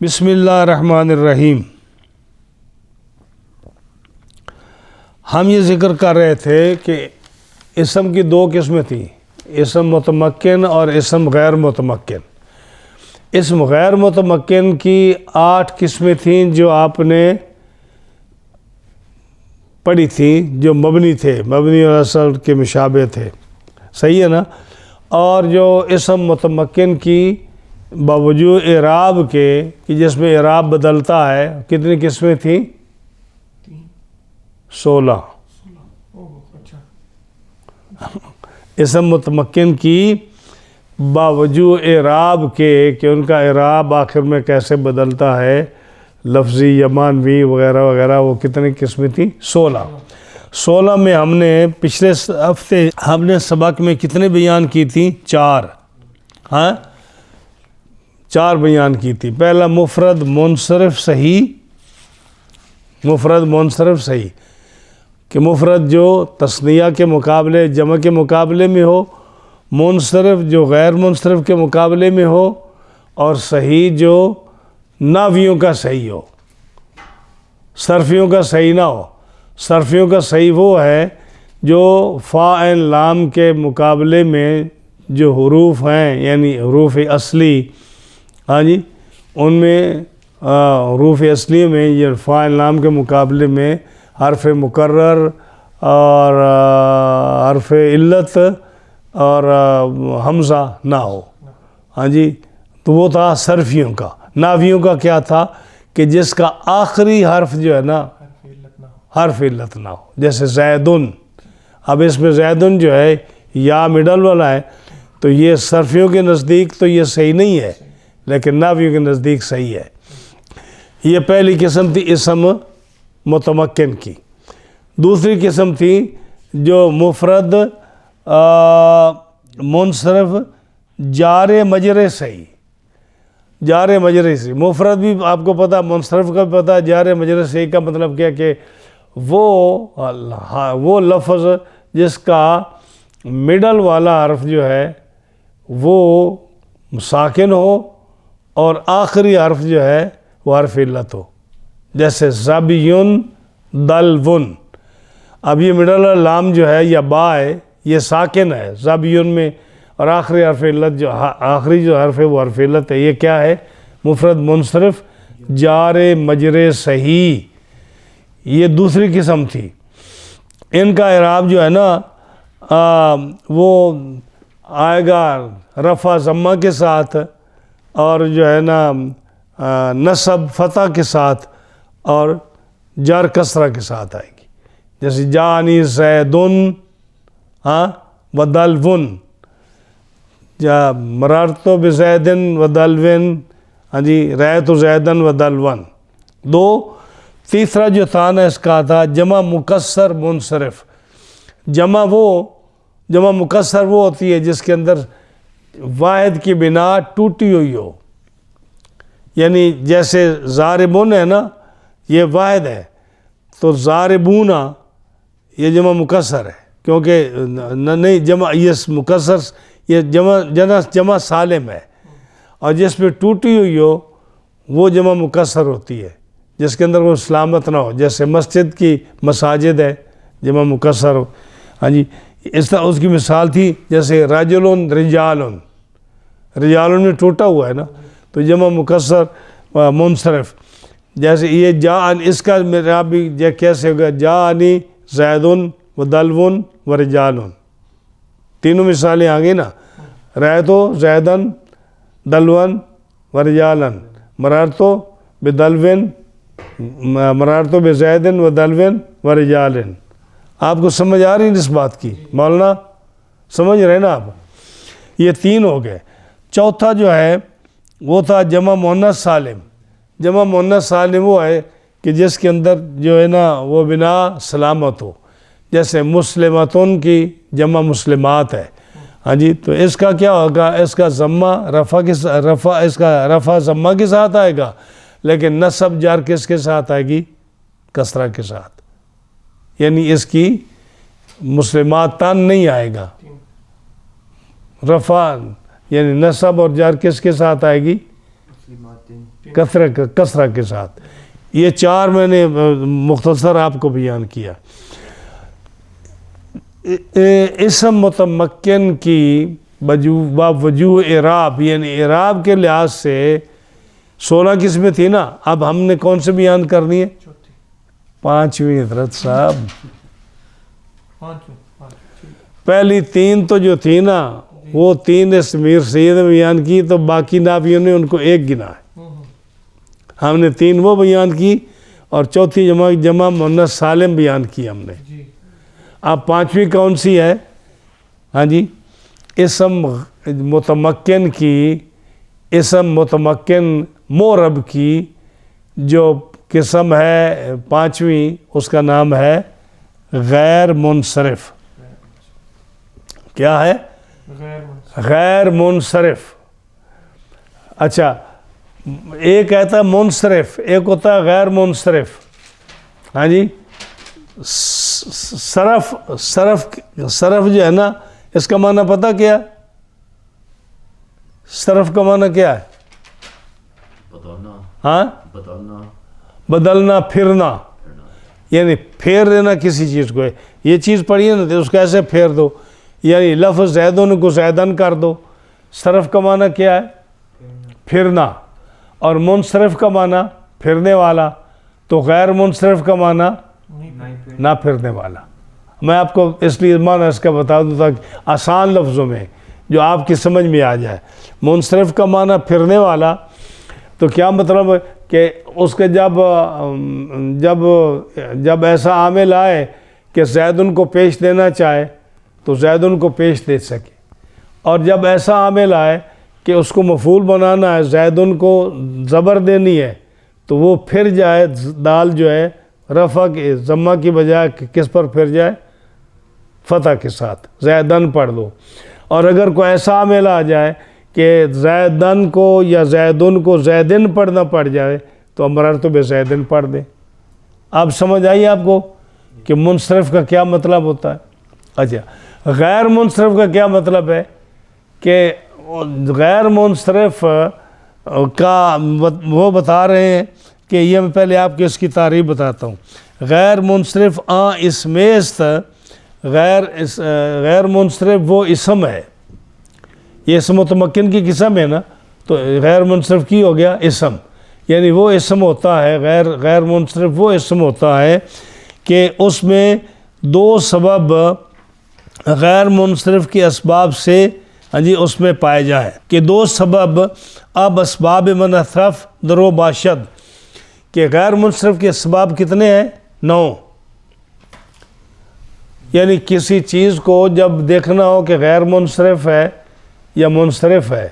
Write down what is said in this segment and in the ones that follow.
بسم اللہ الرحمن الرحیم۔ ہم یہ ذکر کر رہے تھے کہ اسم کی دو قسمیں تھیں، اسم متمکن اور اسم غیر متمکن۔ اسم غیر متمکن کی 8 قسمیں تھیں جو آپ نے پڑھی تھیں، جو مبنی تھے، مبنی اور اصل کے مشابہ تھے، صحیح ہے نا؟ اور جو اسم متمکن کی باوجود اعراب کے کہ جس میں اعراب بدلتا ہے، کتنی قسمیں تھیں؟ 16۔ اسم متمکن کی باوجود اعراب کے کہ ان کا اعراب آخر میں کیسے بدلتا ہے، لفظی یا معنوی وغیرہ وغیرہ، وہ کتنی قسمیں تھیں؟ 16 میں ہم نے پچھلے ہفتے ہم نے سبق میں کتنے بیان کی تھیں؟ 4۔ ہاں، 4 بیان کی تھی۔ پہلا مفرد منصرف صحیح، مفرد منصرف صحیح کہ مفرد جو تثنیہ کے مقابلے جمع کے مقابلے میں ہو، منصرف جو غیر منصرف کے مقابلے میں ہو، اور صحیح جو ناویوں کا صحیح ہو، صرفیوں کا صحیح نہ ہو۔ صرفیوں کا صحیح وہ ہے جو فا عین لام کے مقابلے میں جو حروف ہیں، یعنی حروف اصلی، ہاں جی، ان میں حروف اصلی میں یہ فا عین لام کے مقابلے میں حرف مکرر اور حرف علت اور حمزہ نہ ہو، ہاں جی، تو وہ تھا صرفیوں کا۔ ناویوں کا کیا تھا کہ جس کا آخری حرف جو ہے نا حرف علت نہ ہو، جیسے زیدن۔ اب اس میں زیدن جو ہے یا مڈل والا ہے، تو یہ صرفیوں کے نزدیک تو یہ صحیح نہیں ہے، لیکن ناویوں کے نزدیک صحیح ہے۔ یہ پہلی قسم تھی اسم متمکن کی۔ دوسری قسم تھی جو مفرد منصرف جار مجرے صحیح، جار مجرے صحیح۔ مفرد بھی آپ کو پتہ، منصرف کا بھی پتہ، جار مجرے صحیح کا مطلب کیا کہ وہ لفظ جس کا مڈل والا حرف جو ہے وہ ساکن ہو اور آخری حرف جو ہے وہ حرف علت ہو، جیسے زبیون دلون۔ اب یہ مڈل والا لام جو ہے یا با ہے، یہ ساکن ہے زبیون میں، اور آخری حرف علت جو آخری جو حرف ہے وہ حرف علت ہے۔ یہ کیا ہے؟ مفرد منصرف جار مجرے صحیح۔ یہ دوسری قسم تھی۔ ان کا اعراب جو ہے نا وہ آئے گا رفع ضمہ کے ساتھ، اور جو ہے نا نصب فتح کے ساتھ، اور جر کسرہ کے ساتھ آئے گی، جیسے جانی زیدن ودلون، مررت بزیدن ودلون، ہاں جی، رأیت زیدن ودلون۔ تیسرا جو تھا نا اس کا تھا جمع مکسر منصرف۔ جمع مکسر وہ ہوتی ہے جس کے اندر واحد کی بنا ٹوٹی ہوئی ہو، یعنی جیسے ضاربون ہے نا، یہ واحد ہے، تو ضاربون یہ جمع مکسر ہے، کیونکہ نہیں جمع، یہ مکسر، یہ جمع سالم ہے، اور جس پہ ٹوٹی ہوئی ہو وہ جمع مکسر ہوتی ہے، جس کے اندر وہ سلامت نہ ہو، جیسے مسجد کی مساجد ہے، جمع مکسر ہو، ہاں جی۔ اس طرح اس کی مثال تھی جیسے رجلن رجالن، رجالن میں ٹوٹا ہوا ہے نا، تو جمع مکسر منصرف۔ جیسے یہ جاء، اس کا میرا بھی کیسے ہوگا؟ جاءنی زیدن ودلون ورجالن، تینوں مثالیں آ گئی نا، رأیت زیدن دلون ورجالن، مررت بدلون، مررت بزیدن ودلون ورجالن۔ آپ کو سمجھ آ رہی ہے اس بات کی؟ مولانا سمجھ رہے نا آپ؟ یہ 3 ہو گئے۔ چوتھا جو ہے وہ تھا جمع مؤنث سالم۔ جمع مؤنث سالم وہ ہے کہ جس کے اندر جو ہے نا وہ بنا سلامت ہو، جیسے مسلمتن کی جمع مسلمات ہے، ہاں جی، تو اس کا کیا ہوگا؟ اس کا ضمہ اس کا رفع ضمہ کے ساتھ آئے گا، لیکن نصب جر کس کے ساتھ آئے گی؟ کسرہ کے ساتھ، یعنی اس کی مسلمات تن نہیں آئے گا۔ رفع یعنی نصب اور جر کس کے ساتھ آئے گی؟ کسرہ کے ساتھ. یہ 4 میں نے مختصر آپ کو بیان کیا. اسم متمکن کی وجوہ اعراب، یعنی اعراب کے لحاظ سے 16 قسمیں تھی نا. اب ہم نے کون سے بیان کرنی ہے؟ 5ویں حضرت صاحب. پہلی 3 تو جو تھی نا وہ 3 اس میر سید نے بیان کی، تو باقی نابیوں نے ان کو 1 گنا ہے. ہم نے 3 وہ بیان کی اور چوتھی جمع مؤنث سالم بیان کی ہم نے. اب 5ویں کون سی ہے؟ ہاں جی، اسم متمکن کی، اسم متمکن معرب کی جو قسم ہے 5ویں، اس کا نام ہے غیر منصرف. کیا ہے؟ غیر منصرف. اچھا، ایک کہتا ہے منصرف، ایک ہوتا ہے غیر منصرف. ہاں جی، صرف جو ہے نا، اس کا معنی پتہ کیا ہے؟ صرف کا معنی کیا ہے؟ ہاں، بدلنا، پھرنا، یعنی پھیر دینا کسی چیز کو. یہ چیز پڑھی ہے نا تو اس کو ایسے پھیر دو، یعنی لفظ زیدن کو زیدن کر دو. صرف کا معنی کیا ہے؟ پھرنا. اور منصرف کا معنی پھرنے والا. تو غیر منصرف کا معنی نہ پھرنے والا. میں آپ کو اس لیے معنی اس کا بتا دوں تاکہ آسان لفظوں میں جو آپ کی سمجھ میں آ جائے. منصرف کا معنی پھرنے والا. تو کیا مطلب ہے کہ اس کے جب ایسا عامل آئے کہ زیدن کو پیش دینا چاہے تو زیدن کو پیش دے سکے، اور جب ایسا عامل آئے کہ اس کو مفعول بنانا ہے، زیدن کو زبر دینی ہے، تو وہ پھر جائے. دال جو ہے رفع کے ضمہ کی بجائے کس پر پھر جائے؟ فتح کے ساتھ. زیدن پڑھ دو. اور اگر کوئی ایسا عامل آ جائے کہ زیدن کو یا زیدن کو زیدن پڑھنا پڑ جائے تو مررت بزیدن پڑھ دیں. اب سمجھ آئی آپ کو کہ منصرف کا کیا مطلب ہوتا ہے؟ اچھا، غیر منصرف کا کیا مطلب ہے؟ کہ غیر منصرف کا وہ بتا رہے ہیں کہ یہ میں پہلے آپ کو اس کی تعریف بتاتا ہوں. غیر منصرف اسمیست، غیر منصرف وہ اسم ہے. یہ اسم متمکن کی قسم ہے نا، تو غیر منصرف کی ہو گیا اسم. یعنی وہ اسم ہوتا ہے، غیر منصرف وہ اسم ہوتا ہے کہ اس میں 2 سبب غیر منصرف کے اسباب سے ہاں جی اس میں پائے جائیں. کہ 2 سبب اب اسباب منصرف درو باشد، کہ غیر منصرف کے اسباب کتنے ہیں؟ 9. یعنی کسی چیز کو جب دیکھنا ہو کہ غیر منصرف ہے یا منصرف ہے،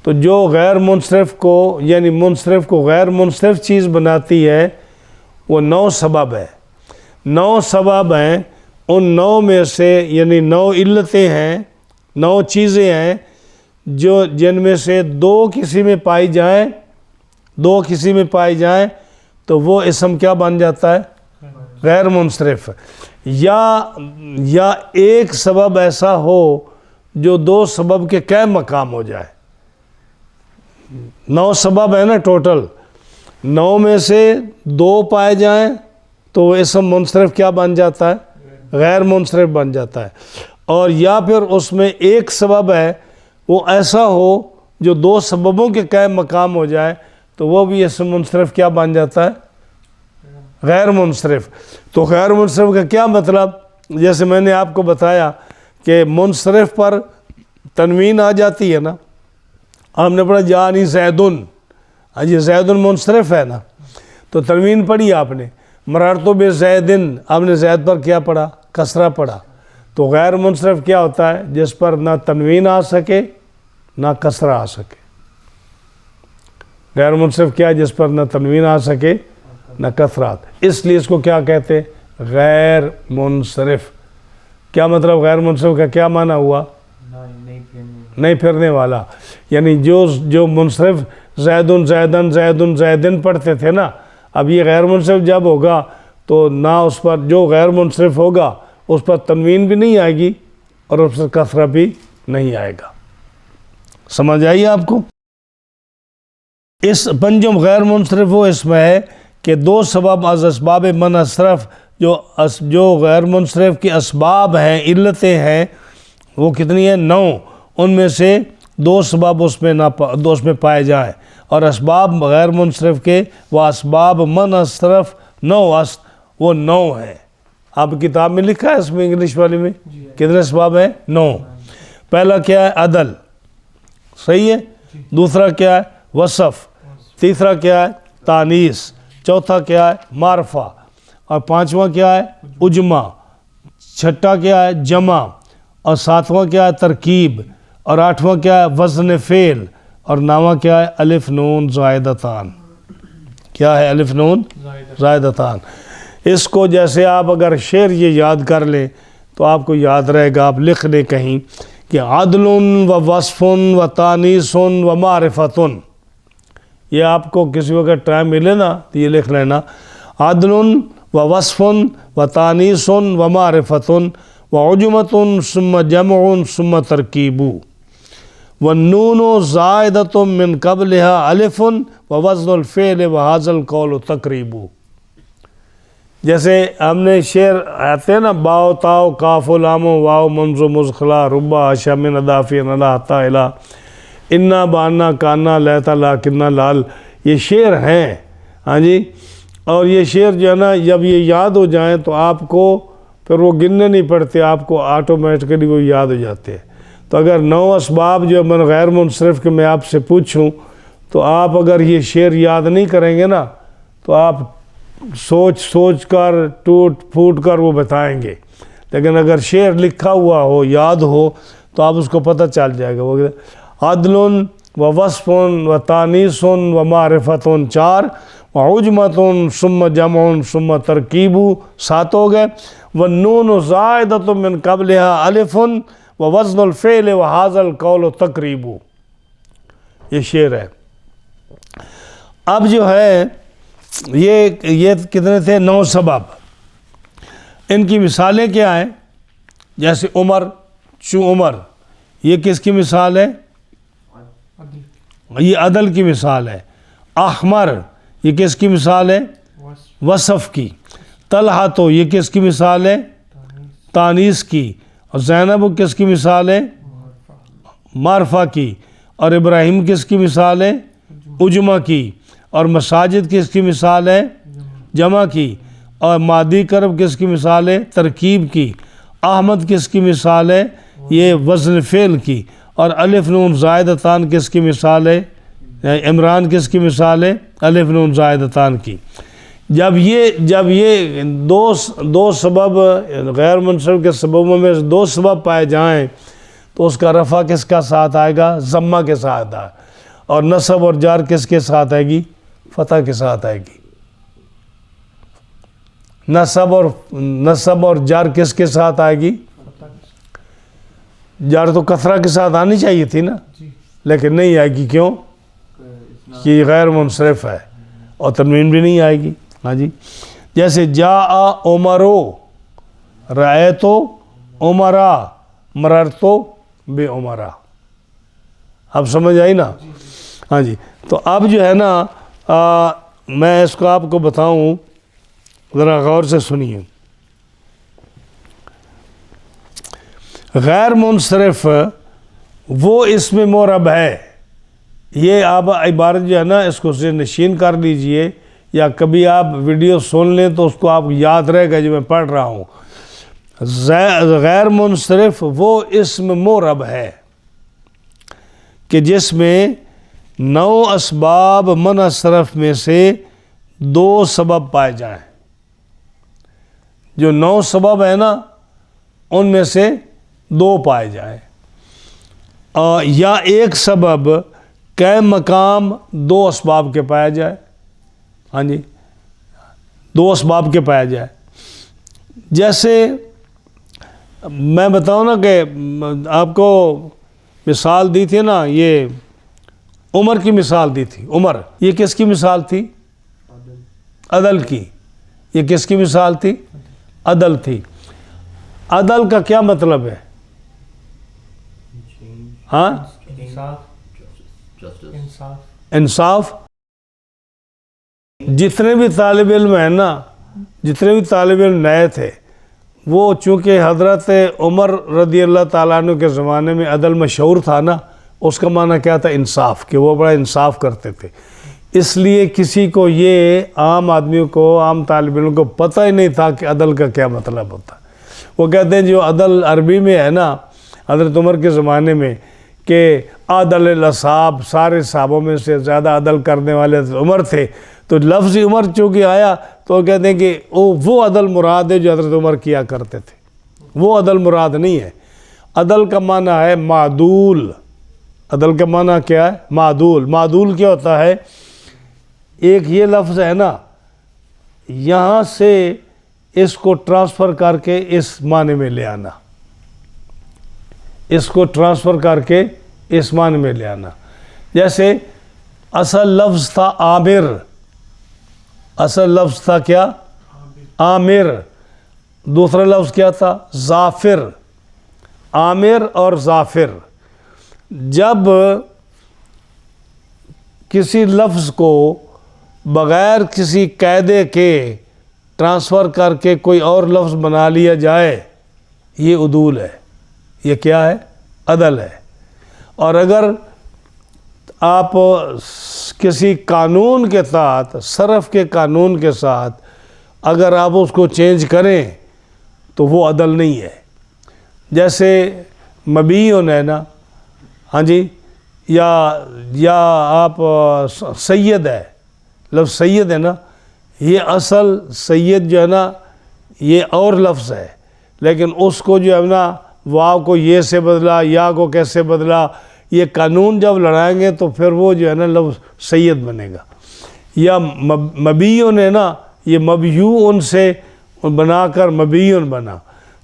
تو جو غیر منصرف کو یعنی منصرف کو غیر منصرف چیز بناتی ہے وہ 9 سبب ہے. 9 سبب ہیں. ان 9 میں سے یعنی 9 علتیں ہیں، 9 چیزیں ہیں جن میں سے 2 کسی میں پائی جائیں تو وہ اسم کیا بن جاتا ہے؟ غیر منصرف. یا ایک سبب ایسا ہو جو 2 سبب کے کئی مقام ہو جائے. 9 سبب ہے نا ٹوٹل، 9 میں سے 2 پائے جائیں تو وہ اسم منصرف کیا بن جاتا ہے؟ غیر منصرف بن جاتا ہے. اور یا پھر اس میں ایک سبب ہے وہ ایسا ہو جو 2 سببوں کے کئی مقام ہو جائے تو وہ بھی اسم منصرف کیا بن جاتا ہے؟ غیر منصرف. تو غیر منصرف کا کیا مطلب؟ جیسے میں نے آپ کو بتایا کہ منصرف پر تنوین آ جاتی ہے نا. ہم نے پڑھا جانی زیدن، ہاں جی زیدن منصرف ہے نا، تو تنوین پڑھی آپ نے. مررت بزیدن، آپ نے زید پر کیا پڑھا؟ کسرہ پڑھا. تو غیر منصرف کیا ہوتا ہے؟ جس پر نہ تنوین آ سکے نہ کسرہ آ سکے. غیر منصرف کیا ہے؟ جس پر نہ تنوین آ سکے نہ کسرات. اس لیے اس کو کیا کہتے ہیں؟ غیر منصرف. کیا مطلب غیر منصرف کا کیا معنی ہوا؟ نہیں پھرنے والا. یعنی جو منصرف زیدن زیدن زیدن زیدن پڑھتے تھے نا، اب یہ غیر منصرف جب ہوگا تو نہ اس پر جو غیر منصرف ہوگا اس پر تنوین بھی نہیں آئے گی اور اس پر کسرہ بھی نہیں آئے گا. سمجھ آئیے آپ کو؟ اس پنجم غیر منصرف وہ اس میں ہے کہ دو سبب از اسباب منع صرف جو غیر منصرف کے اسباب ہیں، علتیں ہیں، وہ کتنی ہیں؟ 9. ان میں سے دو سبب اس میں پائے جائیں، اور اسباب غیر منصرف کے وہ اسباب منع صرف 9 وہ 9 ہیں. آپ کتاب میں لکھا ہے اس میں انگلش والی میں کتنے اسباب ہیں؟ 9. پہلا کیا ہے؟ عدل، صحیح ہے. دوسرا کیا ہے؟ وصف. تیسرا کیا ہے؟ تانیث. چوتھا کیا ہے؟ معرفہ. اور پانچواں کیا ہے؟ اجمع. چھٹا کیا ہے؟ جمع. اور ساتواں کیا ہے؟ ترکیب. اور آٹھواں کیا ہے؟ وزن فعل. اور نواں کیا ہے؟ الف نون زائدتان. کیا ہے؟ الف نون زائدتان. اس کو جیسے آپ اگر شعر یہ یاد کر لیں تو آپ کو یاد رہے گا. آپ لکھ لیں کہیں کہ عدل و وصف و تانیث و معرفت. یہ آپ کو کسی وقت ٹائم ملے نا تو یہ لکھ لینا. عدل و وصف و تانیث و معرفت و عجمت ثم جمع ثم ترکیب والنون زائدۃ من قبلها الف ووزن الفعل وهذا القول تقریب. جیسے ہم نے شعر آتے ہیں نا، باؤ تاؤ کاف و لام و واؤ منز و مزخلا ربا عشا من ادافی نلا حتا الا انا بانا کانا لیتا لاکنہ لال. یہ شعر ہیں، ہاں جی. اور یہ شعر جو ہے نا جب یہ یاد ہو جائیں تو آپ کو پھر وہ گننے نہیں پڑتے، آپ کو آٹومیٹکلی وہ یاد ہو جاتے ہیں. تو اگر 9 اسباب جو من غیر منصرف کے میں آپ سے پوچھوں تو آپ اگر یہ شعر یاد نہیں کریں گے نا تو آپ سوچ کر ٹوٹ پھوٹ کر وہ بتائیں گے. لیکن اگر شعر لکھا ہوا ہو، یاد ہو، تو آپ اس کو پتہ چل جائے گا. وہ عدل و وصف و تانیث و معرفت 4 و عجمت ثم جمع ثم ترکیب 7 ہو گئے. والنون زائدۃ من قبلها الف ووزن الفعل وهذا القول تقریب. یہ شعر ہے. اب جو ہے یہ کتنے تھے؟ 9 سبب. ان کی مثالیں کیا ہیں؟ جیسے عمر، عمر یہ کس کی مثال ہے؟ یہ عدل کی مثال ہے. احمر یہ کس کی مثال ہے؟ وصف کی. طلحہ تو یہ کس کی مثال ہے؟ تانیث کی. اور زینب کس کی مثال ہے؟ معرفہ کی. اور ابراہیم کس کی مثال ہے؟ اجمع کی. اور مساجد کس کی مثال ہے؟ جمع کی. اور مادی کرب کس کی مثال ہے؟ ترکیب کی. احمد کس کی مثال ہے؟ یہ وزن فعل کی. اور الف نون زائدتان کس کی مثال ہے؟ عمران کس کی مثال ہے؟ الف نون زائدتان کی. جب یہ دو سبب غیر منصرف کے سببوں میں 2 سبب پائے جائیں تو اس کا رفع کس کا ساتھ آئے گا؟ ضمہ کے ساتھ آئے. اور نصب اور جار کس کے ساتھ آئے گی؟ فتح کے ساتھ آئے گی. نصب اور جار کس کے ساتھ آئے گی؟ جار تو کثرہ کے ساتھ آنی چاہیے تھی نا، لیکن نہیں آئے گی. کیوں؟ کہ یہ غیر منصرف ہے. اور تنوین بھی نہیں آئے گی. ہاں جی. جیسے جاء عمرو رأیتو عمرا مررتو بے عمرا. اب سمجھ آئی نا؟ ہاں جی. تو اب جو ہے نا میں اس کو آپ کو بتاؤں، ذرا غور سے سنیے. غیر منصرف وہ اسم معرب ہے. یہ آپ عبارت جو ہے نا اس کو ذہن نشین کر لیجئے، یا کبھی آپ ویڈیو سن لیں تو اس کو آپ یاد رہے گا جو میں پڑھ رہا ہوں. غیر منصرف وہ اسم معرب ہے کہ جس میں 9 اسباب منع صرف میں سے 2 سبب پائے جائیں. جو 9 سبب ہیں نا ان میں سے 2 پائے جائیں، یا ایک سبب قائم مقام 2 اسباب کے پایا جائے. ہاں جی، 2 اسباب کے پایا جائے. جیسے میں بتاؤں نا کہ آپ کو مثال دی تھی نا، یہ عمر کی مثال دی تھی. عمر یہ کس کی مثال تھی؟ عدل کی. یہ کس کی مثال تھی؟ عدل تھی. عدل کا کیا مطلب ہے؟ ہاں، انصاف. جتنے بھی طالب علم ہیں نا، جتنے بھی طالب علم نئے تھے، وہ چونکہ حضرت عمر رضی اللہ تعالیٰ عنہ کے زمانے میں عدل مشہور تھا نا، اس کا معنی کیا تھا؟ انصاف، کہ وہ بڑا انصاف کرتے تھے. اس لیے کسی کو یہ عام آدمیوں کو، عام طالب علم کو پتہ ہی نہیں تھا کہ عدل کا کیا مطلب ہوتا ہے. وہ کہتے ہیں جو عدل عربی میں ہے نا، حضرت عمر کے زمانے میں، کہ عدل الاصحاب، سارے صحابوں میں سے زیادہ عدل کرنے والے عمر تھے. تو لفظ عمر چونکہ آیا تو وہ کہتے ہیں کہ وہ عدل مراد ہے جو حضرت عمر کیا کرتے تھے. وہ عدل مراد نہیں ہے. عدل کا معنی ہے معدول. عدل کا معنی کیا ہے؟ معدول. معدول کیا ہوتا ہے؟ ایک یہ لفظ ہے نا، یہاں سے اس کو ٹرانسفر کر کے اس معنی میں لے آنا، اس کو ٹرانسفر کر کے اس معنی میں لے آنا. جیسے اصل لفظ تھا عامر. اصل لفظ تھا کیا؟ عامر. دوسرا لفظ کیا تھا؟ ظافر. عامر اور ظافر. جب کسی لفظ کو بغیر کسی قاعدے کے ٹرانسفر کر کے کوئی اور لفظ بنا لیا جائے، یہ عدول ہے. یہ کیا ہے؟ عدل ہے. اور اگر آپ کسی قانون کے تحت، صرف کے قانون کے ساتھ اگر آپ اس کو چینج کریں تو وہ عدل نہیں ہے. جیسے مبیون ہے نا، ہاں جی، یا آپ سید ہے، لفظ سید ہے نا، یہ اصل سید جو ہے نا یہ اور لفظ ہے، لیکن اس کو جو ہے نا واو کو یہ سے بدلا، یا کو کیسے بدلا، یہ قانون جب لڑائیں گے تو پھر وہ جو ہے نا لفظ سید بنے گا. یا مبیون ہے نا، یہ مبیون سے بنا کر مبیون بنا.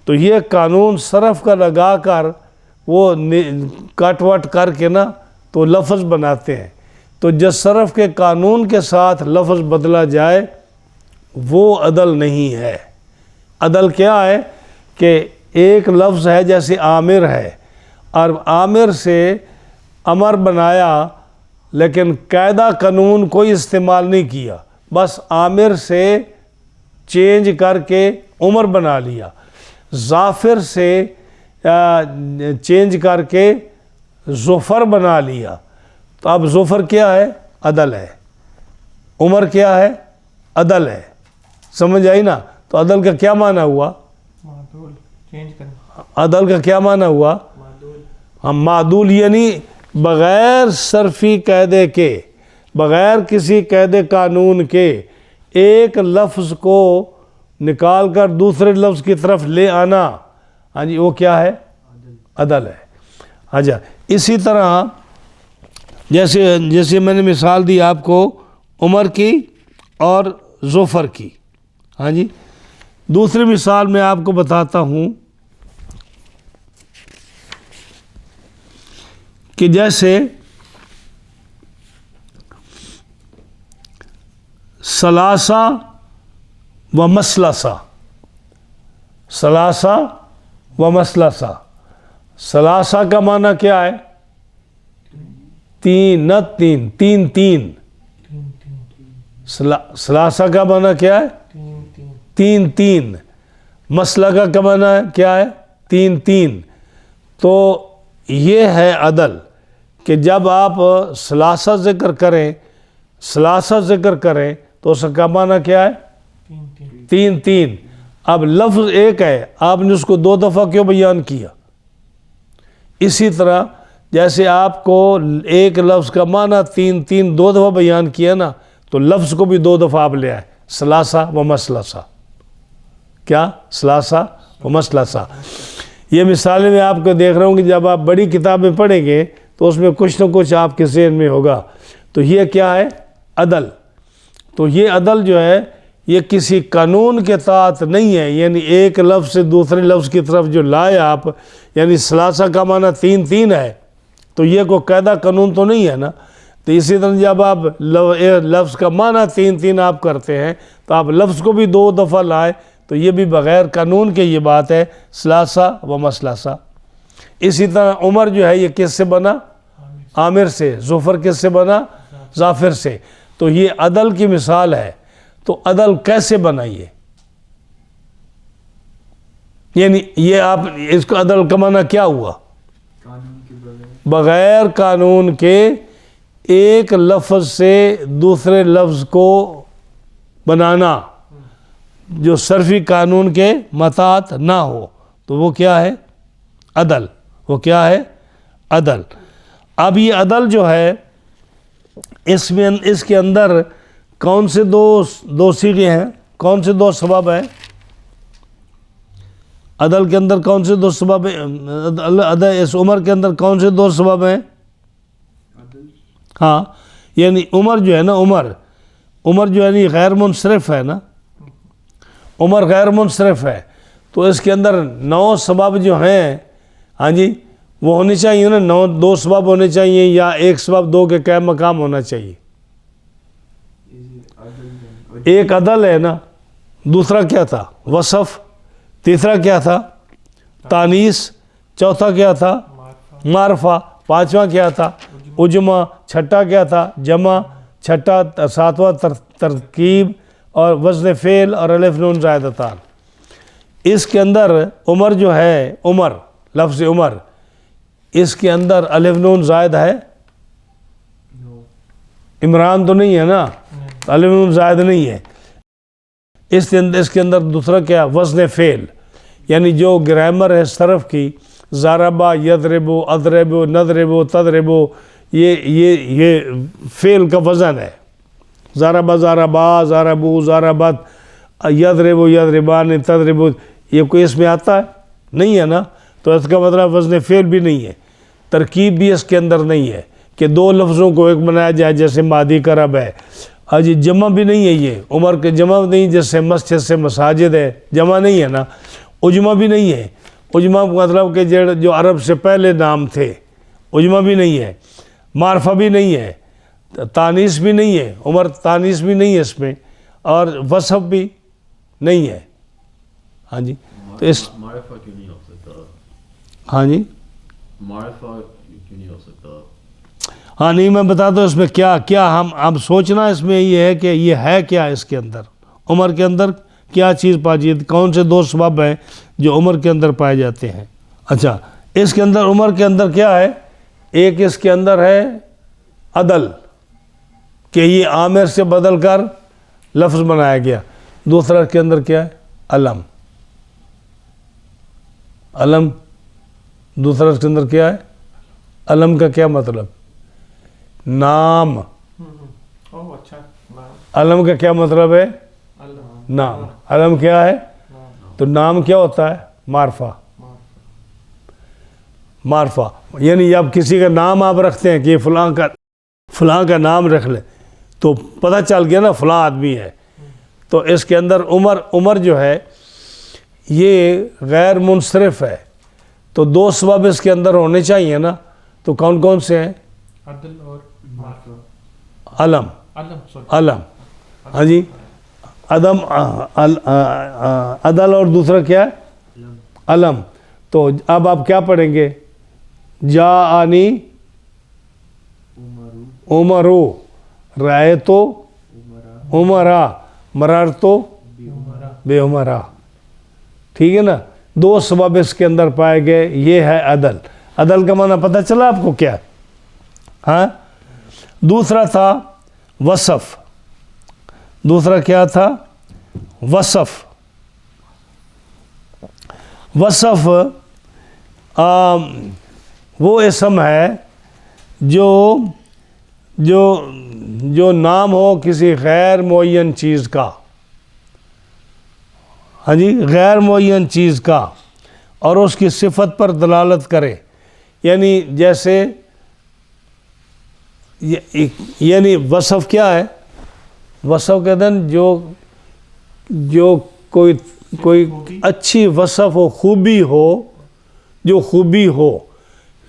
تو یہ قانون صرف کا لگا کر وہ کٹ وٹ کر کے نا تو لفظ بناتے ہیں. تو جس صرف کے قانون کے ساتھ لفظ بدلا جائے وہ عدل نہیں ہے. عدل کیا ہے؟ کہ ایک لفظ ہے جیسے عامر ہے، اور عامر سے امر بنایا لیکن قاعدہ قانون کوئی استعمال نہیں کیا، بس عامر سے چینج کر کے عمر بنا لیا. ظافر سے چینج کر کے ظفر بنا لیا. تو اب ظفر کیا ہے؟ عدل ہے. عمر کیا ہے؟ عدل ہے. سمجھ آئی نا؟ تو عدل کا کیا معنی ہوا؟ معدول چینج کرنا. عدل کا کیا معنی ہوا؟ ہم معدول یعنی بغیر صرفی قاعدے کے، بغیر کسی قاعدے قانون کے ایک لفظ کو نکال کر دوسرے لفظ کی طرف لے آنا، ہاں جی، وہ کیا ہے؟ عدل ہے. اچھا، اسی طرح جیسے میں نے مثال دی آپ کو عمر کی اور ظفر کی. ہاں جی، دوسری مثال میں آپ کو بتاتا ہوں کہ جیسے ثلاثہ و مثلثہ. ثلاثہ و مثلثہ. ثلاثہ کا معنی کیا ہے؟ تین، نہ تین، تین تین. ثلاثہ کا معنی کیا ہے؟ تین تین. مسلکہ کا معنی کیا ہے؟ تین تین. تو یہ ہے عدل کہ جب آپ ثلاثہ ذکر کریں، ثلاثہ ذکر کریں تو اس کا معنی کیا ہے؟ تین تین. اب لفظ ایک ہے، آپ نے اس کو دو دفعہ کیوں بیان کیا؟ اسی طرح جیسے آپ کو ایک لفظ کا معنی تین تین دو دفعہ بیان کیا نا، تو لفظ کو بھی دو دفعہ آپ لے آئے، ثلاثہ و مثلثہ. کیا؟ ثلاثہ و مثلثہ. یہ مثالیں میں آپ کو دیکھ رہا ہوں کہ جب آپ بڑی کتابیں پڑھیں گے تو اس میں کچھ نہ کچھ آپ کے ذہن میں ہوگا. تو یہ کیا ہے؟ عدل. تو یہ عدل جو ہے یہ کسی قانون کے تحت نہیں ہے، یعنی ایک لفظ سے دوسرے لفظ کی طرف جو لائے آپ، یعنی ثلاثہ کا معنی تین تین ہے تو یہ کوئی قاعدہ قانون تو نہیں ہے نا. تو اسی طرح جب آپ لفظ کا معنی تین تین آپ کرتے ہیں تو آپ لفظ کو بھی دو دفعہ لائے تو یہ بھی بغیر قانون کے یہ بات ہے، ثلاثہ و مثلثہ. اسی طرح عمر جو ہے یہ کس سے بنا؟ عامر سے. ظفر کس سے بنا؟ ظافر سے. تو یہ عدل کی مثال ہے. تو عدل کیسے بنائیے؟ یعنی یہ آپ اس کو عدل کا معنی کیا ہوا؟ بغیر قانون کے ایک لفظ سے دوسرے لفظ کو بنانا جو صرفی قانون کے متحد نہ ہو، تو وہ کیا ہے؟ عدل. وہ کیا ہے؟ عدل. اب یہ عدل جو ہے اس کے اندر کون سے دو صیغے ہیں؟ کون سے دو سبب ہیں؟ عدل کے اندر کون سے دو سبب ہیں؟ اس عمر کے اندر کون سے دو سبب ہیں؟ ہاں، یعنی عمر جو ہے نا، عمر جو ہے نا غیر منصرف ہے نا، عمر غیر منصرف ہے. تو اس کے اندر 9 سبب جو ہیں، ہاں جی، وہ ہونی چاہیے نا. 2 سبب ہونے چاہیے یا ایک سبب 2 کے قائم مقام ہونا چاہیے. ایک عدل ہے نا، دوسرا کیا تھا؟ وصف. تیسرا کیا تھا؟ تانیث. چوتھا کیا تھا؟ معرفہ. پانچواں کیا تھا؟ اجمہ. چھٹا کیا تھا؟ جمع. چھٹا ساتواں ترکیب اور وزن فعل اور الف نون زائدتان. اس کے اندر عمر جو ہے، عمر لفظ عمر، اس کے اندر الف نون زائد ہے؟ عمران تو نہیں ہے نا، الف نون زائد نہیں ہے. اس کے اندر دوسرا کیا؟ وزن فعل، یعنی جو گرامر ہے صرف کی، ضربہ، یضرب، اضرب، نضرب، تضرب، یہ فعل کا وزن ہے. ضربہ، ضربا، ضربو، ضربت، یضرب، یضربان، تضرب، یہ کوئی اس میں آتا ہے؟ نہیں ہے نا. تو اس کا مطلب وزن فعل بھی نہیں ہے. ترکیب بھی اس کے اندر نہیں ہے کہ 2 لفظوں کو ایک بنایا جائے جیسے مادی کا رب ہے. جی جمع بھی نہیں ہے. یہ عمر کے جمع نہیں، جیسے مسجد سے مساجد ہے، جمع نہیں ہے نا. اجمہ بھی نہیں ہے. اجمہ کا مطلب کہ جو عرب سے پہلے نام تھے، اجمہ بھی نہیں ہے. معرفہ بھی نہیں ہے. تانیث بھی نہیں ہے. عمر تانیث بھی نہیں ہے اس میں، اور وصف بھی نہیں ہے. ہاں جی، تو اس معرفہ کیوں نہیں ہو سکتا؟ ہاں جی، معرفہ کیوں نہیں ہو سکتا؟ ہاں نہیں، میں بتاتا ہوں اس میں کیا ہم سوچنا اس میں یہ ہے کہ یہ ہے کیا اس کے اندر. عمر کے اندر کیا چیز پائی جاتی؟ کون سے 2 سبب ہیں جو عمر کے اندر پائے جاتے ہیں؟ اچھا، اس کے اندر عمر کے اندر کیا ہے؟ ایک اس کے اندر ہے عدل، کہ یہ عامر سے بدل کر لفظ بنایا گیا. دوسرا اس کے اندر کیا ہے؟ علم. علم. دوسرا اس کے اندر کیا ہے؟ علم کا کیا مطلب؟ نام. اوہ اچھا. علم کا کیا مطلب ہے؟ اللہ. نام. علم کیا ہے؟ تو نام کیا ہوتا ہے؟ معرفہ. معرفہ یعنی اب کسی کا نام آپ رکھتے ہیں کہ فلاں کا نام رکھ لیں تو پتہ چل گیا نا فلاں آدمی ہے. تو اس کے اندر عمر جو ہے یہ غیر منصرف ہے. تو 2 سبب اس کے اندر ہونے چاہیے نا. تو کون کون سے ہیں؟ عدل اور معرفہ. علم. علم. ہاں جی، عدل اور دوسرا کیا ہے؟ علم. تو اب آپ کیا پڑھیں گے؟ جاءنی عمرو، رأیتو عمرا، مررتو بے عمرا. ٹھیک ہے نا. 2 سبب اس کے اندر پائے گئے. یہ ہے عدل. عدل کا معنی پتہ چلا آپ کو کیا؟ ہاں. دوسرا تھا وصف. دوسرا کیا تھا؟ وصف. وصف وہ اسم ہے جو نام ہو کسی غیر معین چیز کا. ہاں جی، غیر معین چیز کا، اور اس کی صفت پر دلالت کرے. یعنی جیسے یعنی وصف کیا ہے؟ وصف کہتے ہیں جو کوئی اچھی وصف ہو، خوبی ہو، جو خوبی ہو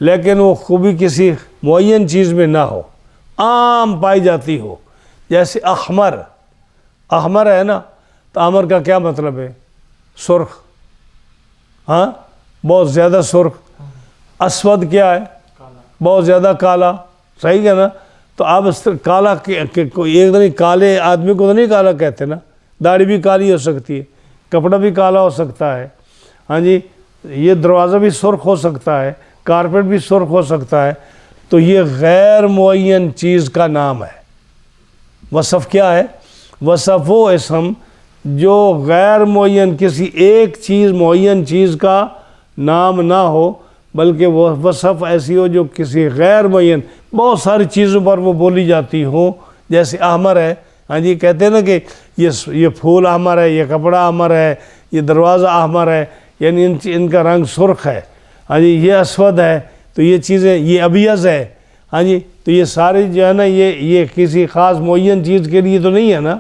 لیکن وہ خوبی کسی معین چیز میں نہ ہو، عام پائی جاتی ہو. جیسے احمر. احمر ہے نا، تو احمر کا کیا مطلب ہے؟ سرخ. ہاں، بہت زیادہ سرخ. اسود کیا ہے؟ بہت زیادہ کالا. صحیح ہے نا. تو آپ کالا ایک دن کالے آدمی کو تو نہیں کالا کہتے نا، داڑھی بھی کالی ہو سکتی ہے، کپڑا بھی کالا ہو سکتا ہے، ہاں جی، یہ دروازہ بھی سرخ ہو سکتا ہے، کارپیٹ بھی سرخ ہو سکتا ہے. تو یہ غیر معین چیز کا نام ہے. وصف کیا ہے؟ وصف وہ اسم جو غیر معین کسی ایک چیز معین چیز کا نام نہ ہو، بلکہ وہ وصف ایسی ہو جو کسی غیر معین بہت ساری چیزوں پر وہ بولی جاتی ہو. جیسے احمر ہے، ہاں جی، کہتے ہیں نا کہ یہ پھول احمر ہے، یہ کپڑا احمر ہے، یہ دروازہ احمر ہے، یعنی ان کا رنگ سرخ ہے. ہاں جی، یہ اسود ہے، تو یہ چیزیں، یہ ابیض ہے. ہاں جی، تو یہ ساری جو ہے نا یہ کسی خاص معین چیز کے لیے تو نہیں ہے نا.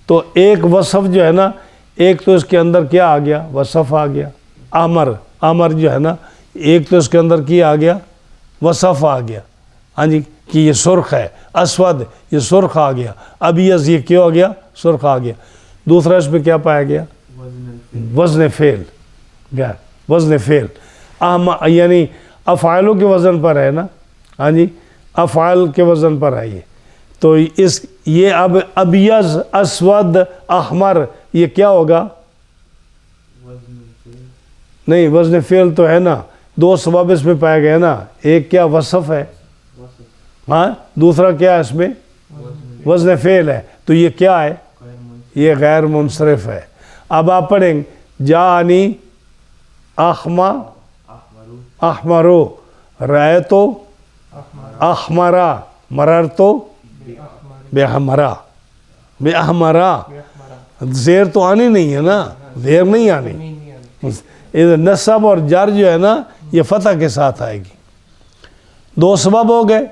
تو ایک وصف جو ہے نا، ایک تو اس کے اندر کیا آ گیا؟ وصف آ گیا. احمر جو ہے نا، ایک تو اس کے اندر کیا آ گیا؟ وصف آ گیا. ہاں جی، کہ یہ سرخ ہے. اسود، یہ سرخ آ گیا. ابیض، یہ کیا ہو گیا؟ سرخ آ گیا. دوسرا اس میں کیا پایا گیا؟ وزن فعل. کیا؟ وزن فعل. یعنی افعالوں کے وزن پر ہے نا. ہاں جی، افعال کے وزن پر ہے یہ. تو یہ اب ابیض، اسود، احمر، یہ کیا ہوگا؟ نہیں، وزن فعل تو ہے نا، دو سبب اس میں پایا گیا نا. ایک کیا؟ وصف ہے، ہاں. دوسرا کیا ہے اس میں؟ وزن فعل ہے. تو یہ کیا ہے؟ یہ غیر منصرف ہے. اب آپ پڑھیں جانی احمرو، رأیتو احمرا، مررتو بأحمرا. زیر تو آنی نہیں ہے نا، زیر نہیں آنی. نصب اور جر جو ہے نا یہ فتح کے ساتھ آئے گی. دو سبب ہو گئے،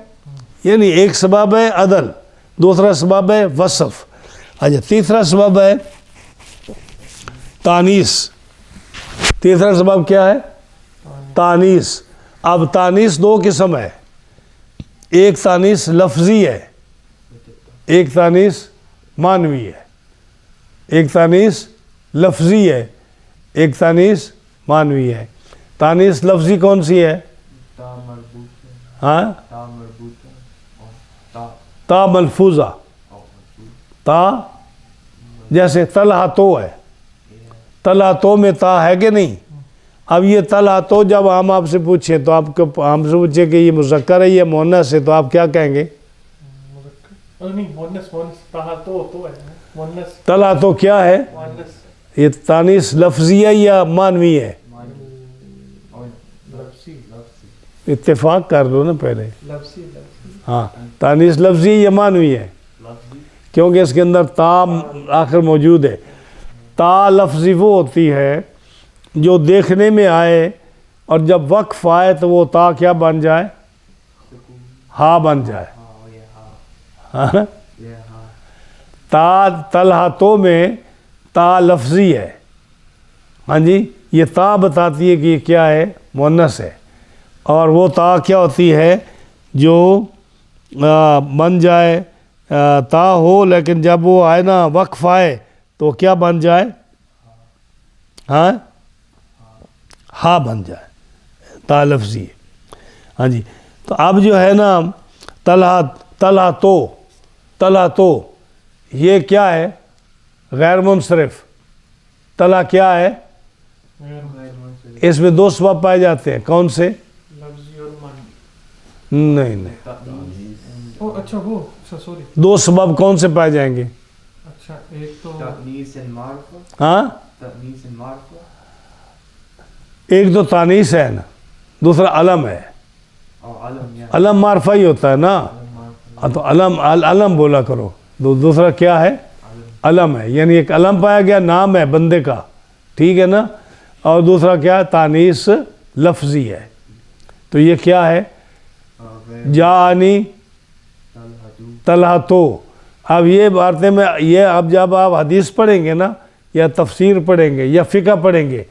یعنی ایک سبب ہے عدل، دوسرا سبب ہے وصف. اچھا، تیسرا سبب ہے تانیث. تیسرا سبب کیا ہے؟ تانیث. اب تانیث دو قسم ہے، ایک تانیث لفظی ہے، ایک تانیث معنوی ہے. ایک تانیث لفظی ہے، ایک تانیث معنوی ہے. تانیث لفظی کون سی ہے؟ ہاں، تا ملفوظہ. تا جیسے طلحہ ہے، طلحہ میں تا ہے کہ نہیں؟ اب یہ طلحہ جب ہم آپ سے پوچھیں تو آپ کو ہم سے پوچھیں کہ یہ مذکر ہے یا مؤنث ہے، تو آپ کیا کہیں گے؟ طلحہ کیا ہے؟ یہ تانیث لفظی ہے یا معنوی ہے؟ اتفاق کر لو نا پہلے. ہاں، تانیث لفظی یا معنوی ہے؟ کیونکہ اس کے اندر تا آخر موجود ہے. تا لفظی وہ ہوتی ہے جو دیکھنے میں آئے اور جب وقف آئے تو وہ تا کیا بن جائے؟ ہا بن جائے. ہاں، تا طلحہ میں تا لفظی ہے. ہاں جی، یہ تا بتاتی ہے کہ یہ کیا ہے؟ مؤنث ہے. اور وہ تا کیا ہوتی ہے جو بن جائے تا ہو، لیکن جب وہ آئے نا وقف آئے تو کیا بن جائے؟ ہاں، ہا بن جائے. تا لفظی ہے. ہاں جی، تو اب جو ہے نا طلحہ تو یہ کیا ہے؟ غیر منصرف. طلحہ کیا ہے؟ اس میں دو سبب پائے جاتے ہیں. کون سے؟ نہیں، اچھا وہ سوری، دو سبب کون سے پائے جائیں گے؟ اچھا، ایک تو ہاں، ایک تو تانیث ہے نا، دوسرا علم ہے. علم معرفہ ہی ہوتا ہے نا. تو علم بولا کرو. دوسرا کیا ہے؟ علم ہے. یعنی ایک علم پایا گیا، نام ہے بندے کا، ٹھیک ہے نا. اور دوسرا کیا ہے؟ تانیث لفظی ہے. تو یہ کیا ہے؟ جانی طلحہ تو. اب یہ باتیں میں یہ اب جب آپ حدیث پڑھیں گے نا یا تفسیر پڑھیں گے یا فقہ پڑھیں گے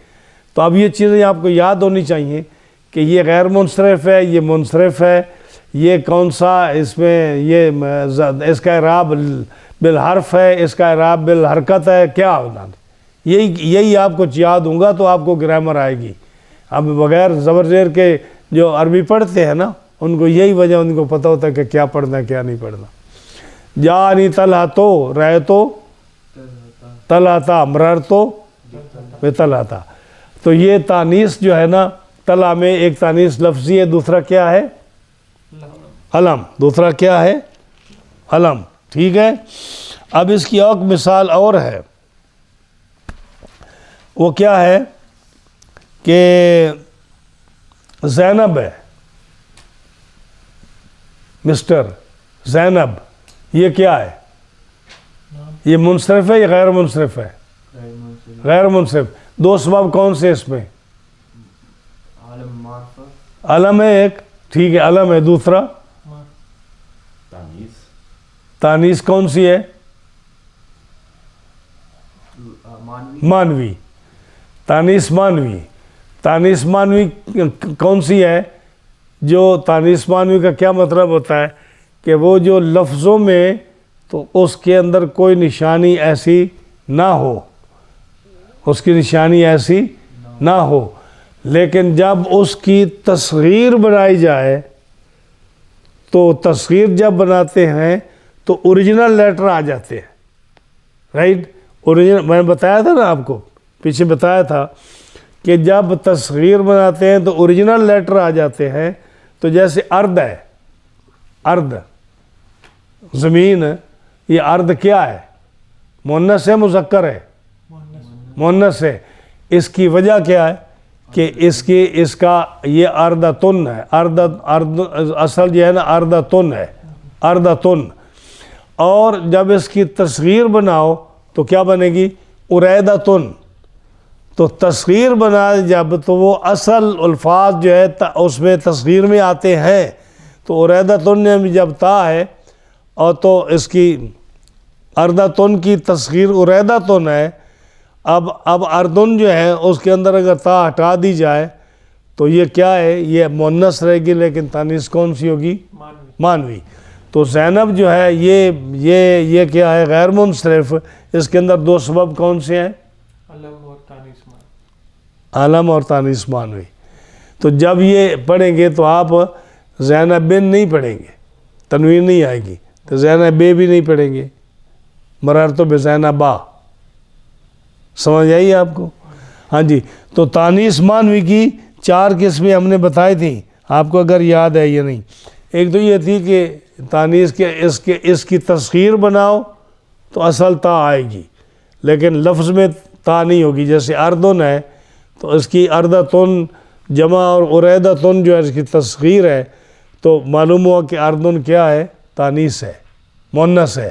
تو اب یہ چیزیں آپ کو یاد ہونی چاہیے کہ یہ غیر منصرف ہے، یہ منصرف ہے، یہ کون سا اس میں یہ اس کا اعراب بالحرف ہے، اس کا اعراب بالحرکت ہے، کیا ہونا. یہی آپ کو یاد ہوں گا تو آپ کو گرامر آئے گی. اب بغیر زبر زیر کے جو عربی پڑھتے ہیں نا ان کو یہی وجہ ان کو پتہ ہوتا ہے کہ کیا پڑھنا ہے کیا نہیں پڑھنا. جانی طلحہ رہے تو طلحہ مرر تو بے طلحہ. تو یہ تانیث جو ہے نا طلحہ میں ایک تانیث لفظی ہے, دوسرا کیا ہے علم, دوسرا کیا ہے علم. ٹھیک ہے. اب اس کی ایک مثال اور ہے, وہ کیا ہے کہ زینب ہے, مسٹر زینب, یہ کیا ہے؟ یہ منصرف ہے یا غیر منصرف ہے؟ غیر منصرف. دو سبب کون سے اس میں؟ علم ہے ایک, ٹھیک ہے علم ہے, دوسرا تانیث. تانیث کون سی ہے؟ مانوی. تانیث مانوی. تانیث مانوی کون سی ہے؟ جو تانیث مانوی کا کیا مطلب ہوتا ہے کہ وہ جو لفظوں میں تو اس کے اندر کوئی نشانی ایسی نہ ہو, اس کی نشانی ایسی نہ ہو, لیکن جب اس کی تصغیر بنائی جائے تو تصغیر جب بناتے ہیں تو اوریجنل لیٹر آ جاتے ہیں. رائٹ, اوریجنل میں نے بتایا تھا نا آپ کو, پیچھے بتایا تھا کہ جب تصغیر بناتے ہیں تو اوریجنل لیٹر آ جاتے ہیں. تو جیسے ارض ہے, ارض زمین, یہ ارض کیا ہے؟ مؤنث ہے مذکر ہے؟ مؤنث ہے. اس کی وجہ کیا ہے کہ اس کا یہ اردتن ہے, ارض اصل جو ہے نا اردتن ہے, اردتن. اور جب اس کی تصغیر بناؤ تو کیا بنے گی؟ اریدتن. تو تصغیر بنا جب تو وہ اصل الفاظ جو ہے اس میں تصغیر میں آتے ہیں. تو اریدتن میں جب تا ہے اور تو اس کی اردتن کی تصغیر اریدتن ہے. اب اردن جو ہے اس کے اندر اگر تا ہٹا دی جائے تو یہ کیا ہے؟ یہ مؤنث رہے گی, لیکن تانیث کون سی ہوگی؟ مانوی. تو زینب جو ہے یہ کیا ہے؟ غیر منصرف. اس کے اندر دو سبب کون سے ہیں؟ علم اور تانیث مانوی. تو جب یہ پڑھیں گے تو آپ زینب بن نہیں پڑھیں گے, تنوین نہیں آئے گی, تو زینب بے بھی نہیں پڑھیں گے, مرر تو بے زینبا. سمجھ آئی آپ کو؟ ہاں جی. تو تانیث مانوی کی 4 قسمیں ہم نے بتائی تھیں, آپ کو اگر یاد ہے یا نہیں. ایک تو یہ تھی کہ تانیث کے اس کی تصغیر بناؤ تو اصل تا آئے گی, لیکن لفظ میں تا نہیں ہوگی. جیسے اردن ہے تو اس کی اردتن جمع اور اریدتن جو ہے اس کی تصغیر ہے, تو معلوم ہوا کہ اردن کیا ہے؟ تانیث ہے, مؤنث ہے.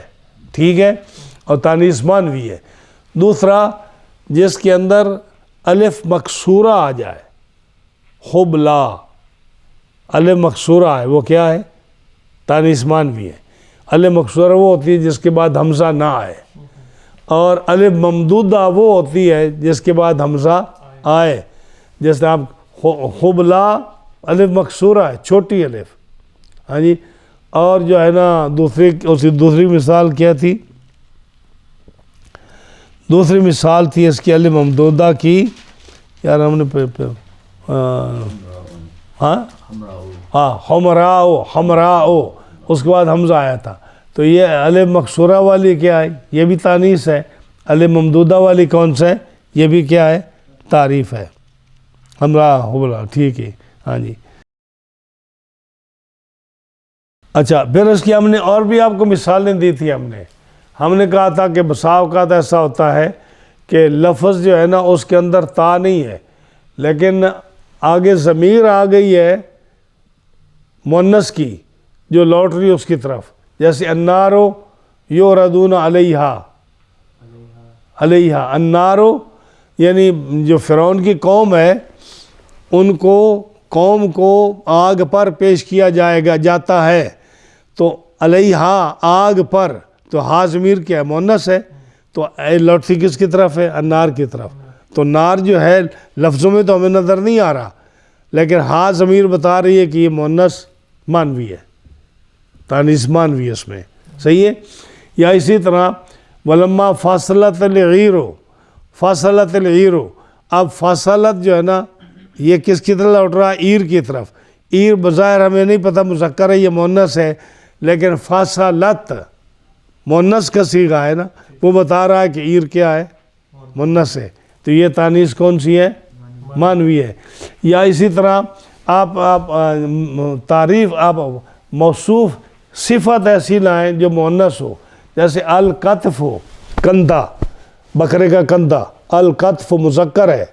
ٹھیک ہے. اور تانیث مانوی ہے. دوسرا جس کے اندر الف مکسورہ آ جائے, خبلا, الف مکسورہ ہے, وہ کیا ہے؟ تانیث مانوی ہے. الف مکسورہ وہ ہوتی ہے جس کے بعد حمزہ نہ آئے, اور الف ممدودہ وہ ہوتی ہے جس کے بعد حمزہ آئے. جیسے آپ خبلا الف مکسورہ ہے, چھوٹی الف. ہاں جی. اور جو ہے نا دوسری مثال کیا تھی؟ دوسری مثال تھی اس کی الف ممدودہ کی, یار ہم نے حمراؤ, اس کے بعد حمزہ آیا تھا. تو یہ الف مکسورہ والی کیا ہے؟ یہ بھی تانیث ہے. الف ممدودہ والی کون سا ہے؟ یہ بھی کیا ہے؟ تعریف ہے. حمرا. ٹھیک ہے. ہاں جی. اچھا, پھر اس کی ہم نے اور بھی آپ کو مثالیں دی تھی. ہم نے کہا تھا کہ بسا اوقات ایسا ہوتا ہے کہ لفظ جو ہے نا اس کے اندر تا نہیں ہے, لیکن آگے ضمیر آ گئی ہے مؤنث کی جو لوٹ رہی ہے اس کی طرف. جیسے النارو یعرضون علیہا, النارو یعنی جو فرعون کی قوم ہے ان کو, قوم کو آگ پر پیش کیا جاتا ہے. تو علیہا آگ پر, تو ہا ضمیر کیا ہے؟ مؤنث ہے. تو لوٹتی کس کی طرف ہے؟ النار کی طرف. تو نار جو ہے لفظوں میں تو ہمیں نظر نہیں آ رہا, لیکن ہا ضمیر بتا رہی ہے کہ یہ مؤنث مانوی ہے, تانیث مانوی اس میں. صحیح ہے. یا اسی طرح ولما فاصلت العیرو, فاصلت العیرو. اب فاصلت جو ہے نا یہ کس کی طرف لوٹ رہا ہے؟ عیر کی طرف. ایر بظاہر ہمیں نہیں پتہ مذکر ہے یا مؤنث ہے، لیکن فاصلت مؤنث کا صیغہ ہے نا، وہ بتا رہا ہے کہ ایر کیا ہے؟ مؤنث ہے، تو یہ تانیث کون سی ہے؟ مانوی ہے۔ یا اسی طرح آپ تعریف آپ موصوف صفت ایسی لائیں جو مؤنث ہو، جیسے الکتف ہو، کندھا، بکرے کا کندھا، الکتف مذکر ہے،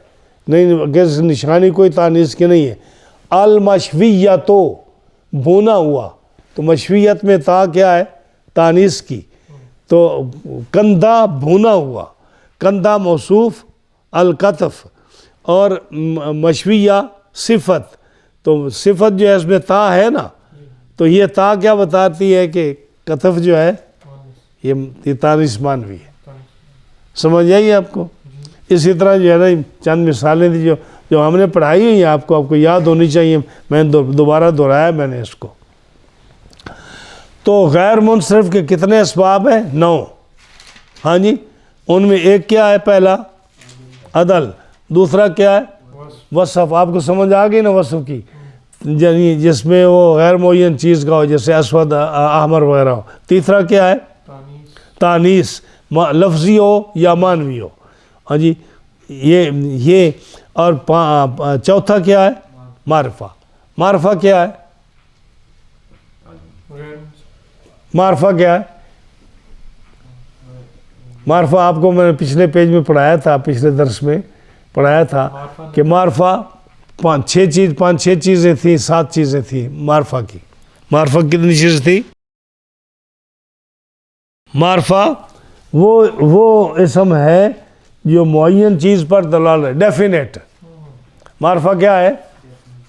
نہیں کس نشانی کوئی تانیث کی نہیں ہے۔ المشویتو بھونا ہوا، تو مشویت میں تا کیا ہے؟ تانیث کی، تو کندھا بھونا ہوا، کندھا موصوف، الکتف اور مشویہ صفت، تو صفت جو ہے اس میں تا ہے نا، تو یہ تا کیا بتاتی ہے کہ کتف جو ہے یہ تانیث مانوی ہے۔ سمجھ آئی آپ کو؟ اسی طرح جو ہے نا چند مثالیں تھی جو ہم نے پڑھائی ہوئی ہیں، آپ کو یاد ہونی چاہیے، میں دوبارہ دہرایا میں نے اس کو۔ تو غیر منصرف کے کتنے اسباب ہیں؟ 9۔ ہاں جی، ان میں ایک کیا ہے؟ پہلا عدل، دوسرا کیا ہے؟ وصف۔ آپ کو سمجھ آ گئی نا وصف کی، یعنی جس میں وہ غیر معین چیز کا ہو، جیسے اسود احمر وغیرہ ہو۔ تیسرا کیا ہے؟ تانیث، لفظی ہو یا مانوی ہو۔ ہاں جی، یہ اور چوتھا کیا ہے؟ معرفہ۔ معرفہ کیا ہے؟ معرفہ کیا ہے؟ معرفہ آپ کو میں نے پچھلے پیج میں پڑھایا تھا، پچھلے درس میں پڑھایا تھا کہ معرفہ 5-6 چیزیں تھیں، 7 چیزیں تھیں معرفہ کی۔ معرفہ کتنی چیز تھی؟ معرفہ وہ اسم ہے جو معین چیز پر دلالت ہے، ڈیفینیٹ۔ معرفہ کیا ہے؟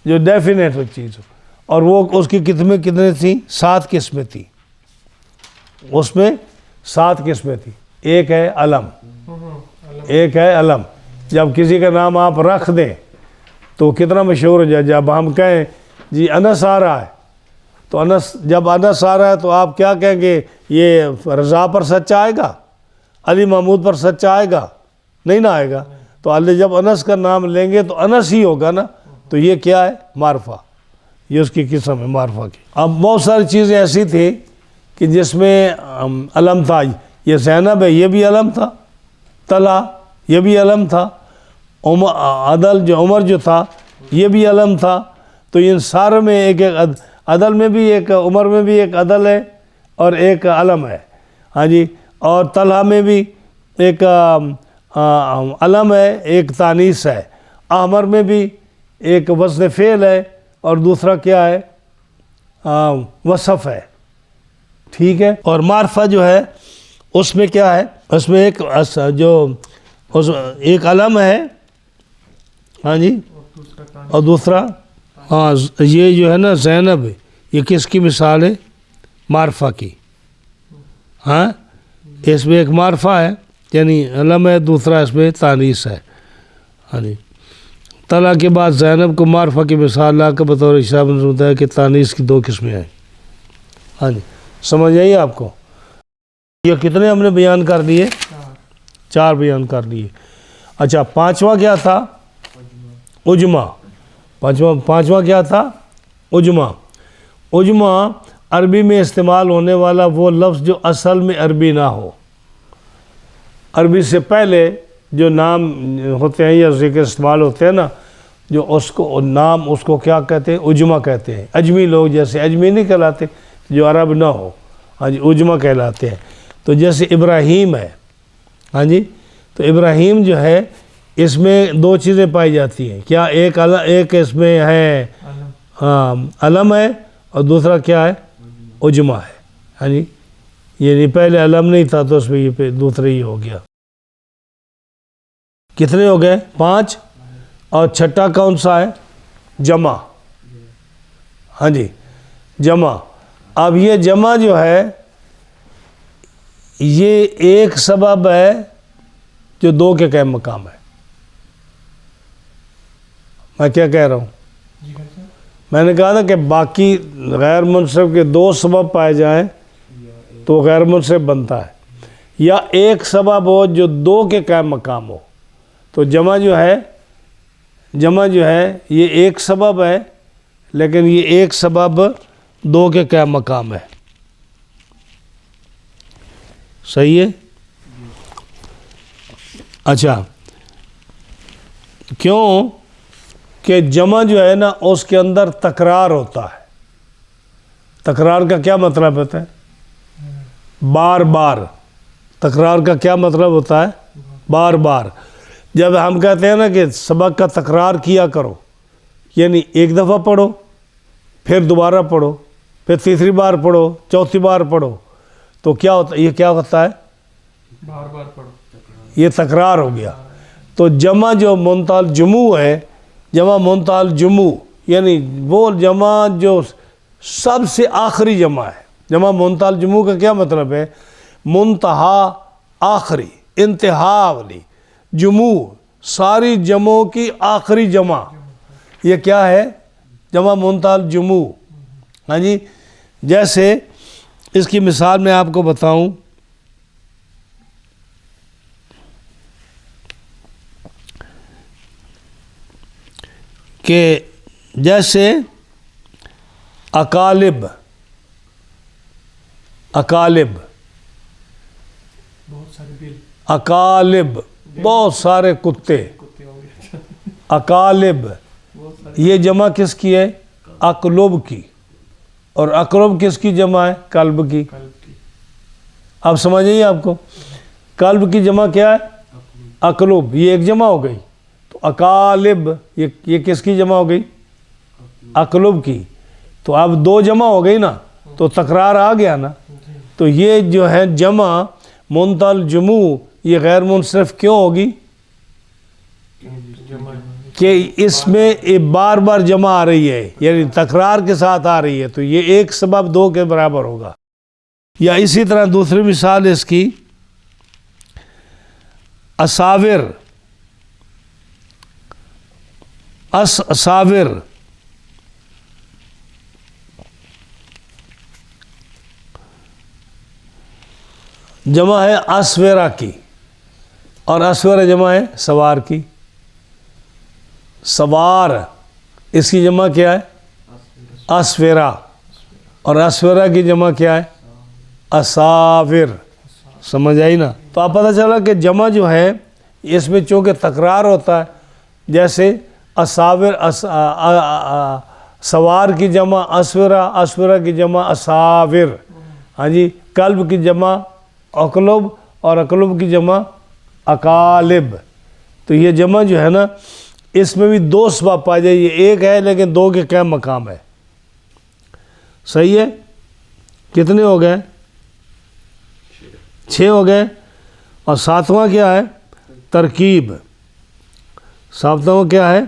جو ڈیفینیٹ چیز ہو، اور وہ اس کی کتنے تھیں؟ 7 قسمیں تھیں، اس میں 7 قسمیں تھیں۔ ایک ہے علم، ایک ہے علم۔ جب کسی کا نام آپ رکھ دیں تو کتنا مشہور ہو جائے۔ جب ہم کہیں جی انس آ رہا ہے، تو انس، جب انس آ رہا ہے تو آپ کیا کہیں گے؟ یہ رضا پر سچ آئے گا؟ علی محمود پر سچ آئے گا؟ نہیں نہ آئے گا۔ تو اللہ جب انس کا نام لیں گے تو انس ہی ہوگا نا، تو یہ کیا ہے؟ معرفہ، یہ اس کی قسم ہے معرفہ کی۔ اب بہت ساری چیزیں ایسی تھیں کہ جس میں علم تھا، یہ زینب ہے یہ بھی علم تھا، طلحہ یہ بھی علم تھا، عدل جو عمر جو تھا یہ بھی علم تھا۔ تو ان سارے میں ایک عدل میں بھی ایک، عمر میں بھی ایک عدل ہے اور ایک علم ہے۔ ہاں جی، اور طلحہ میں بھی ایک علم ہے، ایک تانیث ہے۔ احمر میں بھی ایک وزن فعل ہے اور دوسرا کیا ہے؟ وصف ہے، ٹھیک ہے۔ اور معرفہ جو ہے اس میں کیا ہے؟ اس میں ایک علم ہے، ہاں جی، اور دوسرا یہ جو ہے نا زینب، یہ کس کی مثال ہے؟ معرفہ کی۔ ہاں، اس میں ایک معرفہ ہے یعنی علم ہے، دوسرا اس میں تانیث ہے۔ ہاں جی، طلحہ کے بعد زینب کو معرفہ کی مثال لا کر بطور اشارہ ہوتا ہے کہ تانیث کی 2 قسمیں ہیں۔ ہاں جی، سمجھ آئیے آپ کو؟ یہ کتنے ہم نے بیان کر دیے؟ 4 بیان کر دیے۔ اچھا، 5واں کیا تھا؟ اجماع۔ پانچواں کیا تھا؟ اجماع۔ اجماع عربی میں استعمال ہونے والا وہ لفظ جو اصل میں عربی نہ ہو، عربی سے پہلے جو نام ہوتے ہیں یا ذکر استعمال ہوتے ہیں نا، جو اس کو نام، اس کو کیا کہتے ہیں؟ اجماع کہتے ہیں۔ اجمی لوگ جیسے اجمی نہیں کہلاتے جو عرب نہ ہو، ہاں جی، اجماع کہلاتے ہیں۔ تو جیسے ابراہیم ہے، ہاں جی، تو ابراہیم جو ہے اس میں 2 چیزیں پائی جاتی ہیں، کیا؟ ایک اس میں ہے علم ہے اور دوسرا کیا ہے؟ اجماع ہے۔ ہاں جی، یعنی پہلے علم نہیں تھا تو اس میں یہ دوسرے ہی ہو گیا۔ کتنے ہو گئے؟ 5۔ اور چھٹا کون سا ہے؟ جمع۔ ہاں جی، جمع۔ اب یہ جمع جو ہے یہ ایک سبب ہے جو 2 کے قائم مقام ہے۔ میں کیا کہہ رہا ہوں؟ میں نے کہا تھا کہ باقی غیر منصرف کے 2 سبب پائے جائیں تو غیر منصرف بنتا ہے، یا ایک سبب ہو جو 2 کے قائم مقام ہو۔ تو جمع جو ہے یہ ایک سبب ہے لیکن یہ ایک سبب دو کے کیا مقام ہے. صحیح ہے. اچھا کیوں کہ جمع جو ہے نا اس کے اندر تکرار ہوتا ہے. تکرار کا کیا مطلب ہوتا ہے؟ بار بار. تکرار کا کیا مطلب ہوتا ہے؟ بار بار. جب ہم کہتے ہیں نا کہ سبق کا تکرار کیا کرو، یعنی ایک دفعہ پڑھو، پھر دوبارہ پڑھو، پھر تیسری بار پڑھو، چوتھی بار پڑھو، تو کیا ہوتا ہے؟ یہ کیا ہوتا ہے؟ بار بار پڑھو. یہ تکرار ہو گیا. تو جمع جو منتہی الجموع ہے، جمع منتہی الجموع یعنی وہ جمع جو سب سے آخری جمع ہے. جمع منتہی الجموع کا کیا مطلب ہے؟ منتہا آخری، انتہا والی جموع، ساری جمعوں کی آخری جمع. یہ کیا ہے؟ جمع منتہی الجموع. ہاں جی. جیسے اس کی مثال میں آپ کو بتاؤں کہ جیسے اکالب، اکالب، بہت سارے بل اکالب بہت سارے کتے. کتے ہوں گے. اکالب بہت سارے. یہ جمع کس کی ہے؟ اقلب کی. اور اقلب کس کی جمع ہے؟ قلب کی. قلب کی. اب سمجھئے آپ کو قلب کی جمع کیا ہے؟ اقلب. یہ ایک جمع ہو گئی. تو اکالب یہ کس کی جمع ہو گئی؟ اقلب کی. تو اب دو جمع ہو گئی نا، تو تکرار آ گیا نا. تو یہ جو ہے جمع منتہی الجموع یہ غیر منصرف کیوں ہوگی؟ جمع. کہ اس میں بار بار جمع آ رہی ہے، یعنی تکرار کے ساتھ آ رہی ہے. تو یہ ایک سبب دو کے برابر ہوگا. یا اسی طرح دوسری مثال اس کی اساور، اساور جمع ہے اسورا کی، اور اسورا جمع ہے سوار کی. سوار اس کی جمع کیا ہے؟ اسورا. اور اسورا کی جمع کیا ہے؟ اساور. سمجھ آئی نا؟ تو آپ پتہ چلا کہ جمع جو ہے اس میں چونکہ تکرار ہوتا ہے. جیسے اساور، سوار کی جمع اسورا، اسورا کی جمع اساور. ہاں جی. قلب کی جمع اقلب، اور اقلب کی جمع اکالب. تو یہ جمع جو ہے نا اس میں بھی دو اسباب پائے جائے. یہ ایک ہے لیکن دو کے کیا مقام ہے. صحیح ہے. کتنے ہو گئے؟ 6 ہو گئے. اور ساتواں کیا ہے؟ ترکیب. ساتواں کیا ہے؟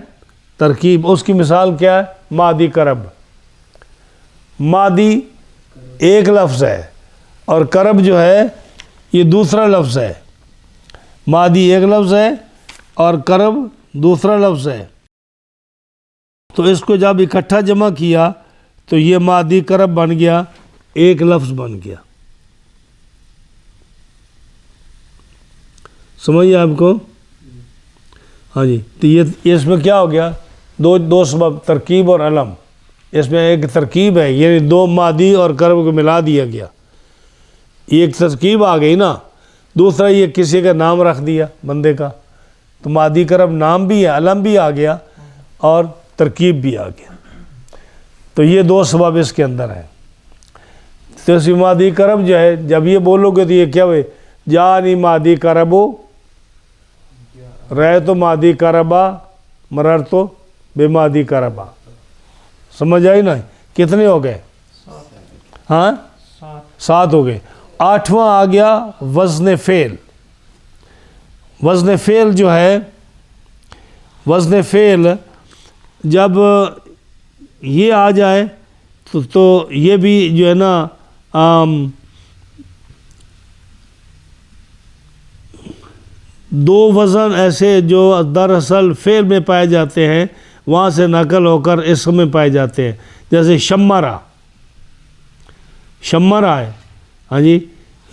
ترکیب. اس کی مثال کیا ہے؟ مادی کرب. مادی ایک لفظ ہے اور کرب جو ہے یہ دوسرا لفظ ہے. مادی ایک لفظ ہے اور کرب دوسرا لفظ ہے. تو اس کو جب اکٹھا جمع کیا تو یہ مادی کرب بن گیا، ایک لفظ بن گیا. سمجھئے آپ کو؟ ہاں جی. تو یہ اس میں کیا ہو گیا؟ دو سبب، ترکیب اور علم. اس میں ایک ترکیب ہے، یعنی دو مادی اور کرب کو ملا دیا گیا. ایک ترکیب آ گئی نا. دوسرا یہ کسی کا نام رکھ دیا بندے کا، تو مادی کرب نام بھی ہے، علم بھی آ گیا اور ترکیب بھی آ گیا. تو یہ دو سبب اس کے اندر ہیں. تو اسی مادی کرب جو ہے جب یہ بولو گے تو یہ کیا ہوئے؟ جانی مادی کربو، رہ تو مادی کربا، مرر تو بے مادی کربا. سمجھ آئی نا؟ کتنے ہو گئے؟ ہاں 7 ہو گئے. 8واں آ گیا وزن فعل. وزن فعل جو ہے، وزن فعل جب یہ آ جائے تو یہ بھی جو ہے نا دو وزن ایسے جو دراصل فعل میں پائے جاتے ہیں وہاں سے نقل ہو کر اسم میں پائے جاتے ہیں. جیسے شمرا، شمرا ہے. ہاں جی.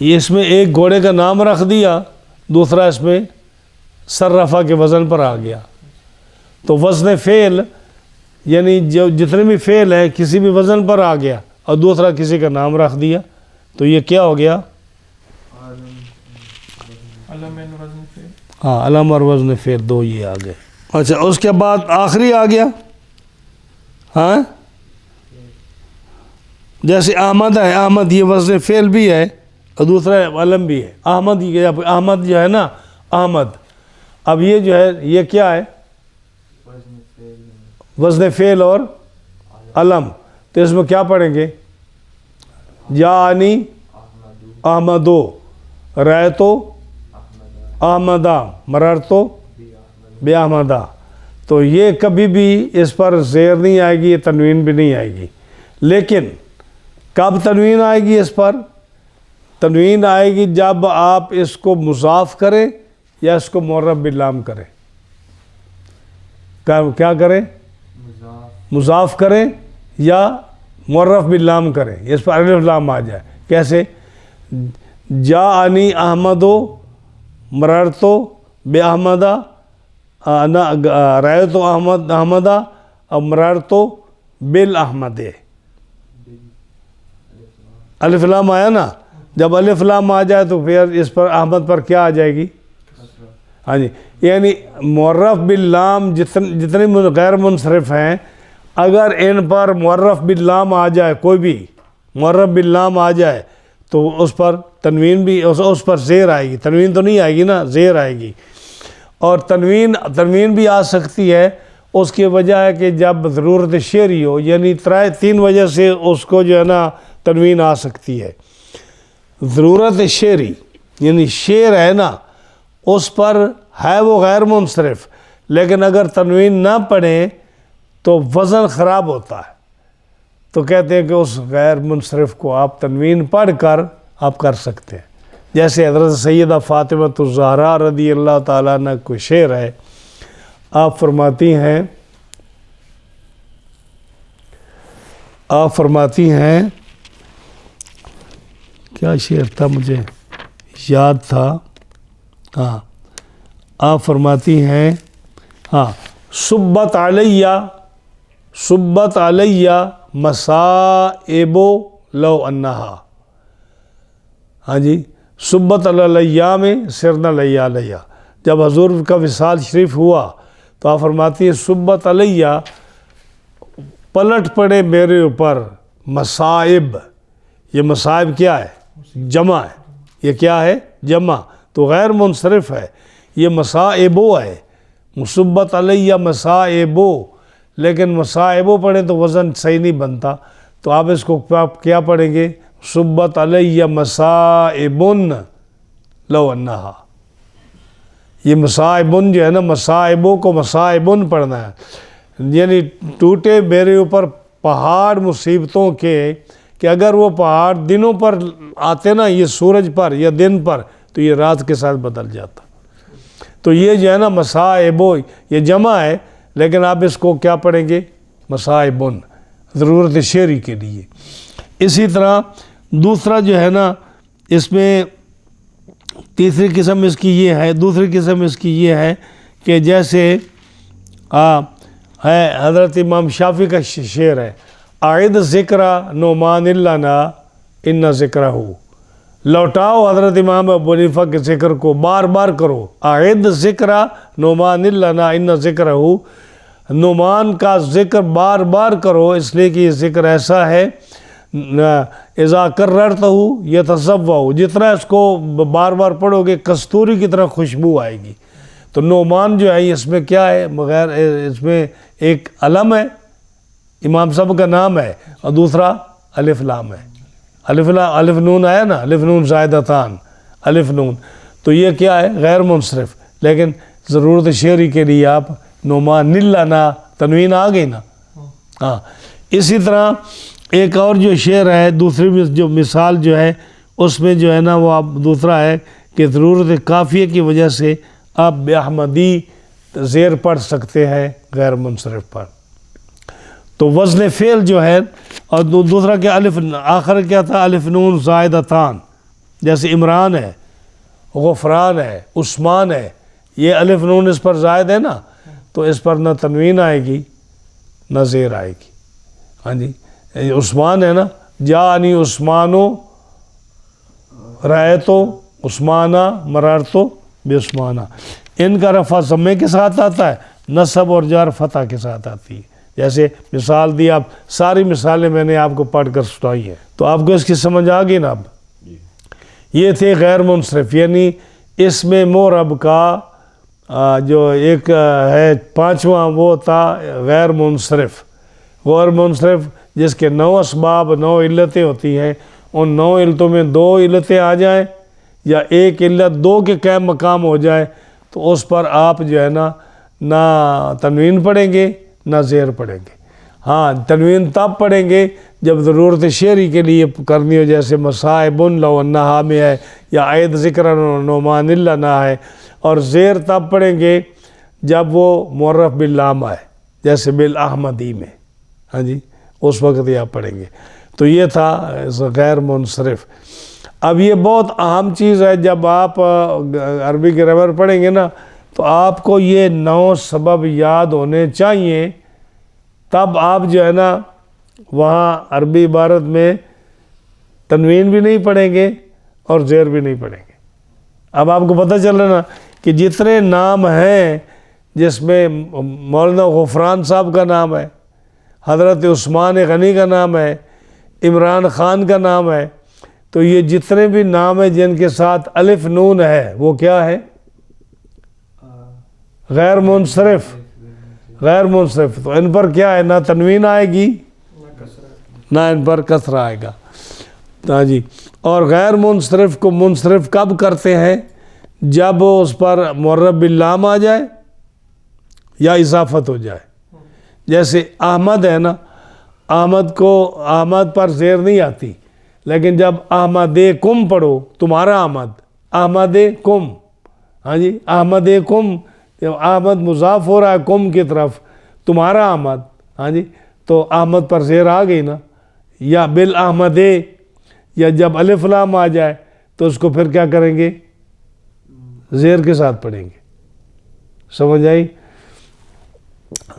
یہ اس میں ایک گھوڑے کا نام رکھ دیا، دوسرا اس میں صرفہ کے وزن پر آ گیا. تو وزن فعل یعنی جو جتنے بھی فعل ہے کسی بھی وزن پر آ گیا اور دوسرا کسی کا نام رکھ دیا تو یہ کیا ہو گیا؟ علم وزن فعل. ہاں علم اور وزن فعل دو یہ آ گئے. اچھا اس کے بعد آخری آ گیا ہاں جیسے احمد ہے، احمد یہ وزن فعل بھی ہے اور دوسرا علم بھی ہے. احمد جو ہے نا احمد، اب یہ جو ہے یہ کیا ہے؟ وزن فعل اور علم. تو اس میں کیا پڑھیں گے؟ جانی احمدو، رأیتو احمدہ، مررتو بے احمدہ. تو یہ کبھی بھی اس پر زیر نہیں آئے گی، یہ تنوین بھی نہیں آئے گی. لیکن کب تنوین آئے گی اس پر؟ تنوین آئے گی جب آپ اس کو مضاف کریں یا اس کو معرب باللام کریں. کیا کریں؟ مضاف کریں یا معرف باللام کریں. اس پر الف لام آ جائے. کیسے؟ جاءنی احمدو مررتو بے احمدہ، رأیتو احمدہ اور مررتو بالاحمد. الف لام آیا نا، جب الف لام آ جائے تو پھر اس پر احمد پر کیا آ جائے گی؟ ہاں جی. یعنی معرف باللام جتنے غیر منصرف ہیں اگر ان پر معرف باللام آ جائے، کوئی بھی معرف باللام آ جائے تو اس پر تنوین بھی اس پر زیر آئے گی. تنوین تو نہیں آئے گی نا، زیر آئے گی. اور تنوین بھی آ سکتی ہے. اس کی وجہ ہے کہ جب ضرورت شعری ہو، یعنی تین وجہ سے اس کو جو ہے نا تنوین آ سکتی ہے. ضرورت شعری یعنی شعر ہے نا اس پر ہے وہ غیر منصرف، لیکن اگر تنوین نہ پڑھیں تو وزن خراب ہوتا ہے. تو کہتے ہیں کہ اس غیر منصرف کو آپ تنوین پڑھ کر آپ کر سکتے ہیں. جیسے حضرت سیدہ فاطمہ الزہرا رضی اللہ تعالیٰ عنہ کو شعر ہے. آپ فرماتی ہیں کیا شعر تھا مجھے یاد تھا. ہاں آپ فرماتی ہیں ہاں صبت علیہ مصائب لو انہا. ہاں جی صبت علیہ میں سرنا لیہ. جب حضور کا وصال شریف ہوا تو آپ فرماتی ہیں صبت علیہ پلٹ پڑے میرے اوپر مصائب. یہ مصائب کیا ہے؟ جمع ہے. یہ کیا ہے؟ جمع. تو غیر منصرف ہے. یہ مصائبو ہے. مصبت علیہ مصائبو، لیکن مصائبو پڑھیں تو وزن صحیح نہیں بنتا. تو آپ اس کو کیا پڑھیں گے؟ صبت علیہ مصائبن لو انہا. یہ مصائبن جو ہے نا، مصائبوں کو مصائبن پڑھنا ہے. یعنی ٹوٹے میرے اوپر پہاڑ مصیبتوں کے، کہ اگر وہ پہاڑ دنوں پر آتے نا، یہ سورج پر یا دن پر، تو یہ رات کے ساتھ بدل جاتا. تو یہ جو ہے نا مصائبو یہ جمع ہے، لیکن آپ اس کو کیا پڑھیں گے؟ مصائبن، ضرورت شعری کے لیے. اسی طرح دوسرا جو ہے نا اس میں دوسری قسم اس کی یہ ہے کہ جیسے ہے حضرت امام شافعی کا شعر ہے اعد ذکر نعمان لنا ان ذکرہ. لوٹاؤ حضرت امام ابو حنیفہ کے ذکر کو، بار بار کرو. اعد ذکر نعمان لنا ان ذکرہ، نعمان کا ذکر بار بار کرو، اس لیے کہ یہ ذکر ایسا ہے اذا کررتہ یتصوّع، جتنا اس کو بار بار پڑھو گے کستوری کی طرح خوشبو آئے گی. تو نعمان جو ہے اس میں کیا ہے؟ بغیر اس میں ایک علم ہے، امام صاحب کا نام ہے، اور دوسرا الف لام ہے. الف نون آیا نا، الف نون زائدتان، الف نون. تو یہ کیا ہے؟ غیر منصرف. لیکن ضرورت شعری کے لیے آپ نعمان لنا تنوین آ گئی نا. ہاں اسی طرح ایک اور جو شعر ہے، دوسری جو مثال جو ہے اس میں جو ہے نا وہ آپ دوسرا ہے کہ ضرورت قافیہ کی وجہ سے آپ بے احمدی زیر پڑھ سکتے ہیں غیر منصرف پر. تو وزن فعل جو ہے، اور دوسرا کہ الف آخر کیا تھا؟ الف نون زائدتان. جیسے عمران ہے، غفران ہے، عثمان ہے، یہ الف نون اس پر زائد ہے نا، تو اس پر نہ تنوین آئے گی نہ زیر آئے گی. ہاں جی عثمان ہے نا, جانی عثمانو رایتو عثمانہ مرارتو بے عثمانہ, ان کا رفع ضمے کے ساتھ آتا ہے, نصب اور جر فتح کے ساتھ آتی ہے. جیسے مثال دی, آپ ساری مثالیں میں نے آپ کو پڑھ کر سنائی ہیں, تو آپ کو اس کی سمجھ آ گئی نا. اب یہ تھے غیر منصرف, یعنی اس میں معرب کا جو ایک ہے پانچواں وہ تھا غیر منصرف. غیر منصرف جس کے 9 اسباب 9 علتیں ہوتی ہیں, ان 9 علتوں میں 2 علتیں آ جائیں یا ایک علت 2 کے قائم مقام ہو جائے, تو اس پر آپ جو ہے نا نہ تنوین پڑھیں گے نہ زیر پڑھیں گے. ہاں تنوین تب پڑھیں گے جب ضرورت شعری کے لیے کرنی ہو, جیسے مصائب لو انہا میں ہے یا عید ذکر نعمان اللہ نہ ہے, اور زیر تب پڑھیں گے جب وہ معرف باللام آئے, جیسے بالاحمدی میں. ہاں جی اس وقت یہ آپ پڑھیں گے. تو یہ تھا غیر منصرف. اب یہ بہت اہم چیز ہے, جب آپ عربی گرامر پڑھیں گے نا تو آپ کو یہ 9 سبب یاد ہونے چاہیے, تب آپ جو ہے نا وہاں عربی عبارت میں تنوین بھی نہیں پڑھیں گے اور زیر بھی نہیں پڑھیں گے. اب آپ کو پتہ چل رہا نا کہ جتنے نام ہیں, جس میں مولانا غفران صاحب کا نام ہے, حضرت عثمان غنی کا نام ہے, عمران خان کا نام ہے, تو یہ جتنے بھی نام ہیں جن کے ساتھ الف نون ہے وہ کیا ہے؟ غیر منصرف. غیر منصرف, تو ان پر کیا ہے, نہ تنوین آئے گی نہ ان پر کسرہ آئے گا. ہاں جی, اور غیر منصرف کو منصرف کب کرتے ہیں؟ جب اس پر معرب باللام آ جائے یا اضافت ہو جائے. جیسے احمد ہے نا, احمد کو احمد پر زیر نہیں آتی, لیکن جب احمد کم پڑھو, تمہارا احمد, احمد کم. ہاں جی احمد کم, احمد مضاف ہو رہا ہے کم کی طرف, تمہارا احمد. ہاں جی تو احمد پر زیر آ گئی نا. یا بالاحمد, یا جب الف لام آ جائے تو اس کو پھر کیا کریں گے؟ زیر کے ساتھ پڑھیں گے. سمجھ آئی؟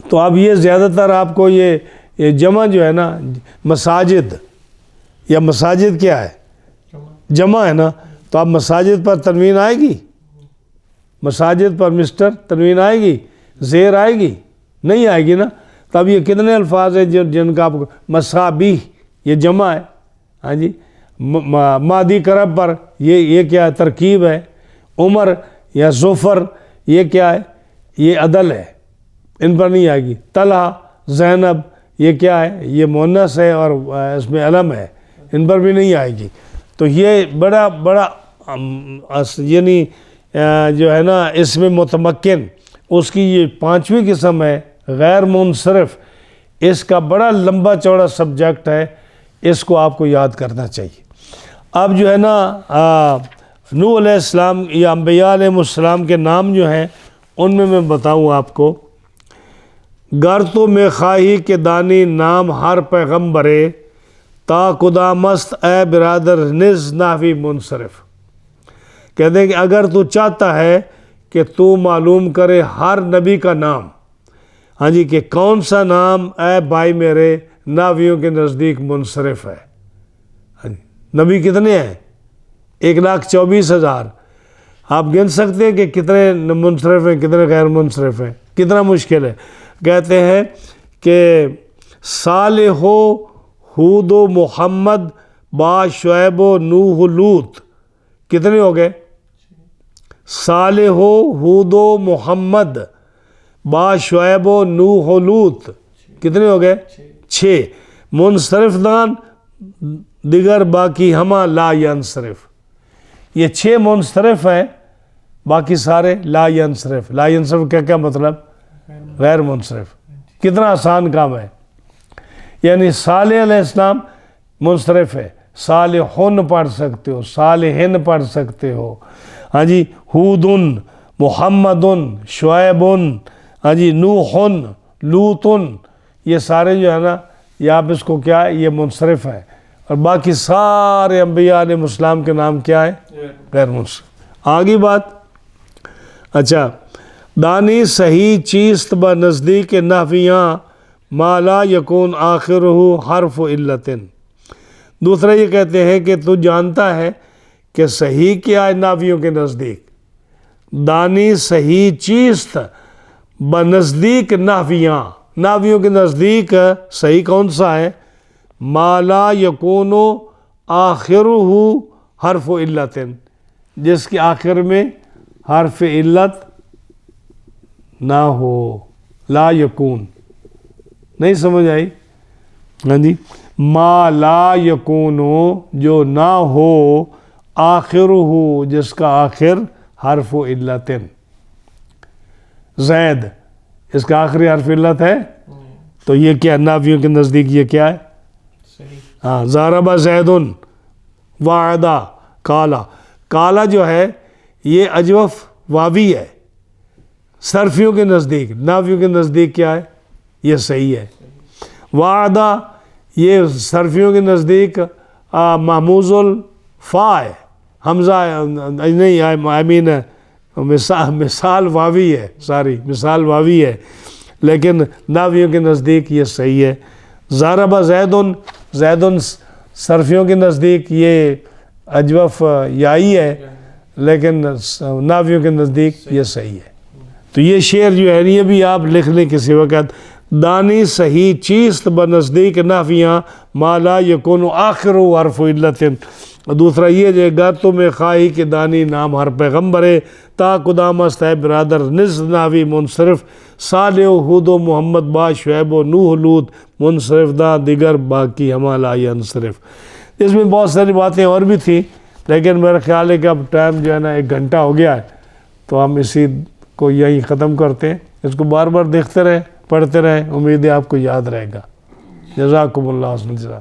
تو اب یہ زیادہ تر آپ کو یہ جمع جو ہے نا, مساجد یا مساجد کیا ہے؟ جمع ہے نا, تو اب مساجد پر تنوین آئے گی؟ مساجد پر مسٹر تنوین آئے گی؟ زیر آئے گی؟ نہیں آئے گی نا. تب یہ کتنے الفاظ ہیں جن کا آپ کو مسابیح یہ جمع ہے. ہاں جی مادی کرب پر یہ کیا ہے؟ ترکیب ہے. عمر یا ظفر یہ کیا ہے؟ یہ عدل ہے, ان پر نہیں آئے گی. طلحہ زینب یہ کیا ہے؟ یہ مؤنث ہے اور اس میں علم ہے, ان پر بھی نہیں آئے گی. تو یہ بڑا یعنی جو ہے نا اس میں متمکن, اس کی یہ 5ویں قسم ہے غیر منصرف. اس کا بڑا لمبا چوڑا سبجیکٹ ہے, اس کو آپ کو یاد کرنا چاہیے. اب جو ہے نا نوح علیہ السلام یا انبیاء علیہ السلام کے نام جو ہیں ان میں بتاؤں آپ کو. گر تو میں خواہی کے دانی نام ہر پیغمبرے, تا خدا مست اے برادر نز ناوی منصرف. کہتے ہیں کہ اگر تو چاہتا ہے کہ تو معلوم کرے ہر نبی کا نام, ہاں جی کہ کون سا نام اے بھائی میرے ناویوں کے نزدیک منصرف ہے. ہاں جی نبی کتنے ہیں؟ 1,24,000. آپ گن سکتے ہیں کہ کتنے منصرف ہیں کتنے غیر منصرف ہیں؟ کتنا مشکل ہے. کہتے ہیں کہ صالح و ہود و محمد با شعیب و نوح و لوط کتنے ہو گئے؟ صالح و ہود و محمد با شعیب و نوح و لوط کتنے ہو گئے؟ 6. منصرف دان دیگر باقی ہما لا ینصرف. یہ 6 منصرف ہیں, باقی سارے لا ینصرف. لا ینصرف کیا مطلب؟ غیر منصرف. کتنا آسان کام ہے. یعنی صالح علیہ السلام منصرف ہے, صالحن پڑھ سکتے ہو, صالحن پڑھ سکتے ہو. ہاں جی ہودن, محمدن, شعیبن, ہاں جی نوحن, لوطن, یہ سارے جو ہے نا یہ آپ اس کو کیا ہے؟ یہ منصرف ہے. اور باقی سارے انبیاء علیہ السلام کے نام کیا ہے؟ غیر منصرف. آگی بات. اچھا دانی صحیح چیست با نزدیک نحویاں ما لا یکون آخرہ حرف علت. دوسرا یہ کہتے ہیں کہ تو جانتا ہے کہ صحیح کیا ہے نحویوں کے نزدیک. دانی صحیح چیز تھا بنزدیک نحویاں. نحویوں کے نزدیک صحیح کون سا ہے؟ ما لا یکون آخرہ حرف علت، جس کے آخر میں حرف علت نہ ہو. لا یکون، نہیں سمجھ آئی؟ ہاں جی. ما لا یکون جو نہ ہو، آخرہ جس کا آخر حرف علت. زید اس کا آخری حرف علت ہے، تو یہ کیا نحویوں کے نزدیک یہ کیا ہے؟ صحیح. ہاں. ضرب زید وعدہ کالا. کالا جو ہے یہ اجوف واوی ہے صرفیوں کے نزدیک. نحویوں کے نزدیک کیا ہے؟ یہ صحیح ہے. وعدہ یہ صرفیوں کے نزدیک محموز الفا ہے، حمزہ نہیں، آئی مین مثال واوی ہے، مثال واوی ہے، لیکن نحویوں کے نزدیک یہ صحیح ہے. ضرب زید صرفیوں کے نزدیک یہ اجوف یائی ہے، لیکن نحویوں کے نزدیک یہ صحیح ہے. تو یہ شعر جو ہے یہ بھی آپ لکھ لیں کسی وقت. دانی صحیح چیز بنزدیک نحویاں ما لا یکون آخر حرف علت. دوسرا یہ جو گر تمہیں خواہی کہ دانی نام ہر پیغمبر تا قدام است ہے برادر نز نحوی منصرف. صالح و ہود و محمد با شعیب و نوح لوط منصرف دا دیگر باقی ہما لا ینصرف. اس میں بہت ساری باتیں اور بھی تھیں، لیکن میرا خیال ہے کہ اب ٹائم جو ہے نا 1 گھنٹہ ہو گیا ہے، تو ہم اسی کو یہیں ختم کرتے ہیں. اس کو بار بار دیکھتے رہیں، پڑھتے رہیں، امید ہے آپ کو یاد رہے گا. جزاکم اللہ حسن الجزا.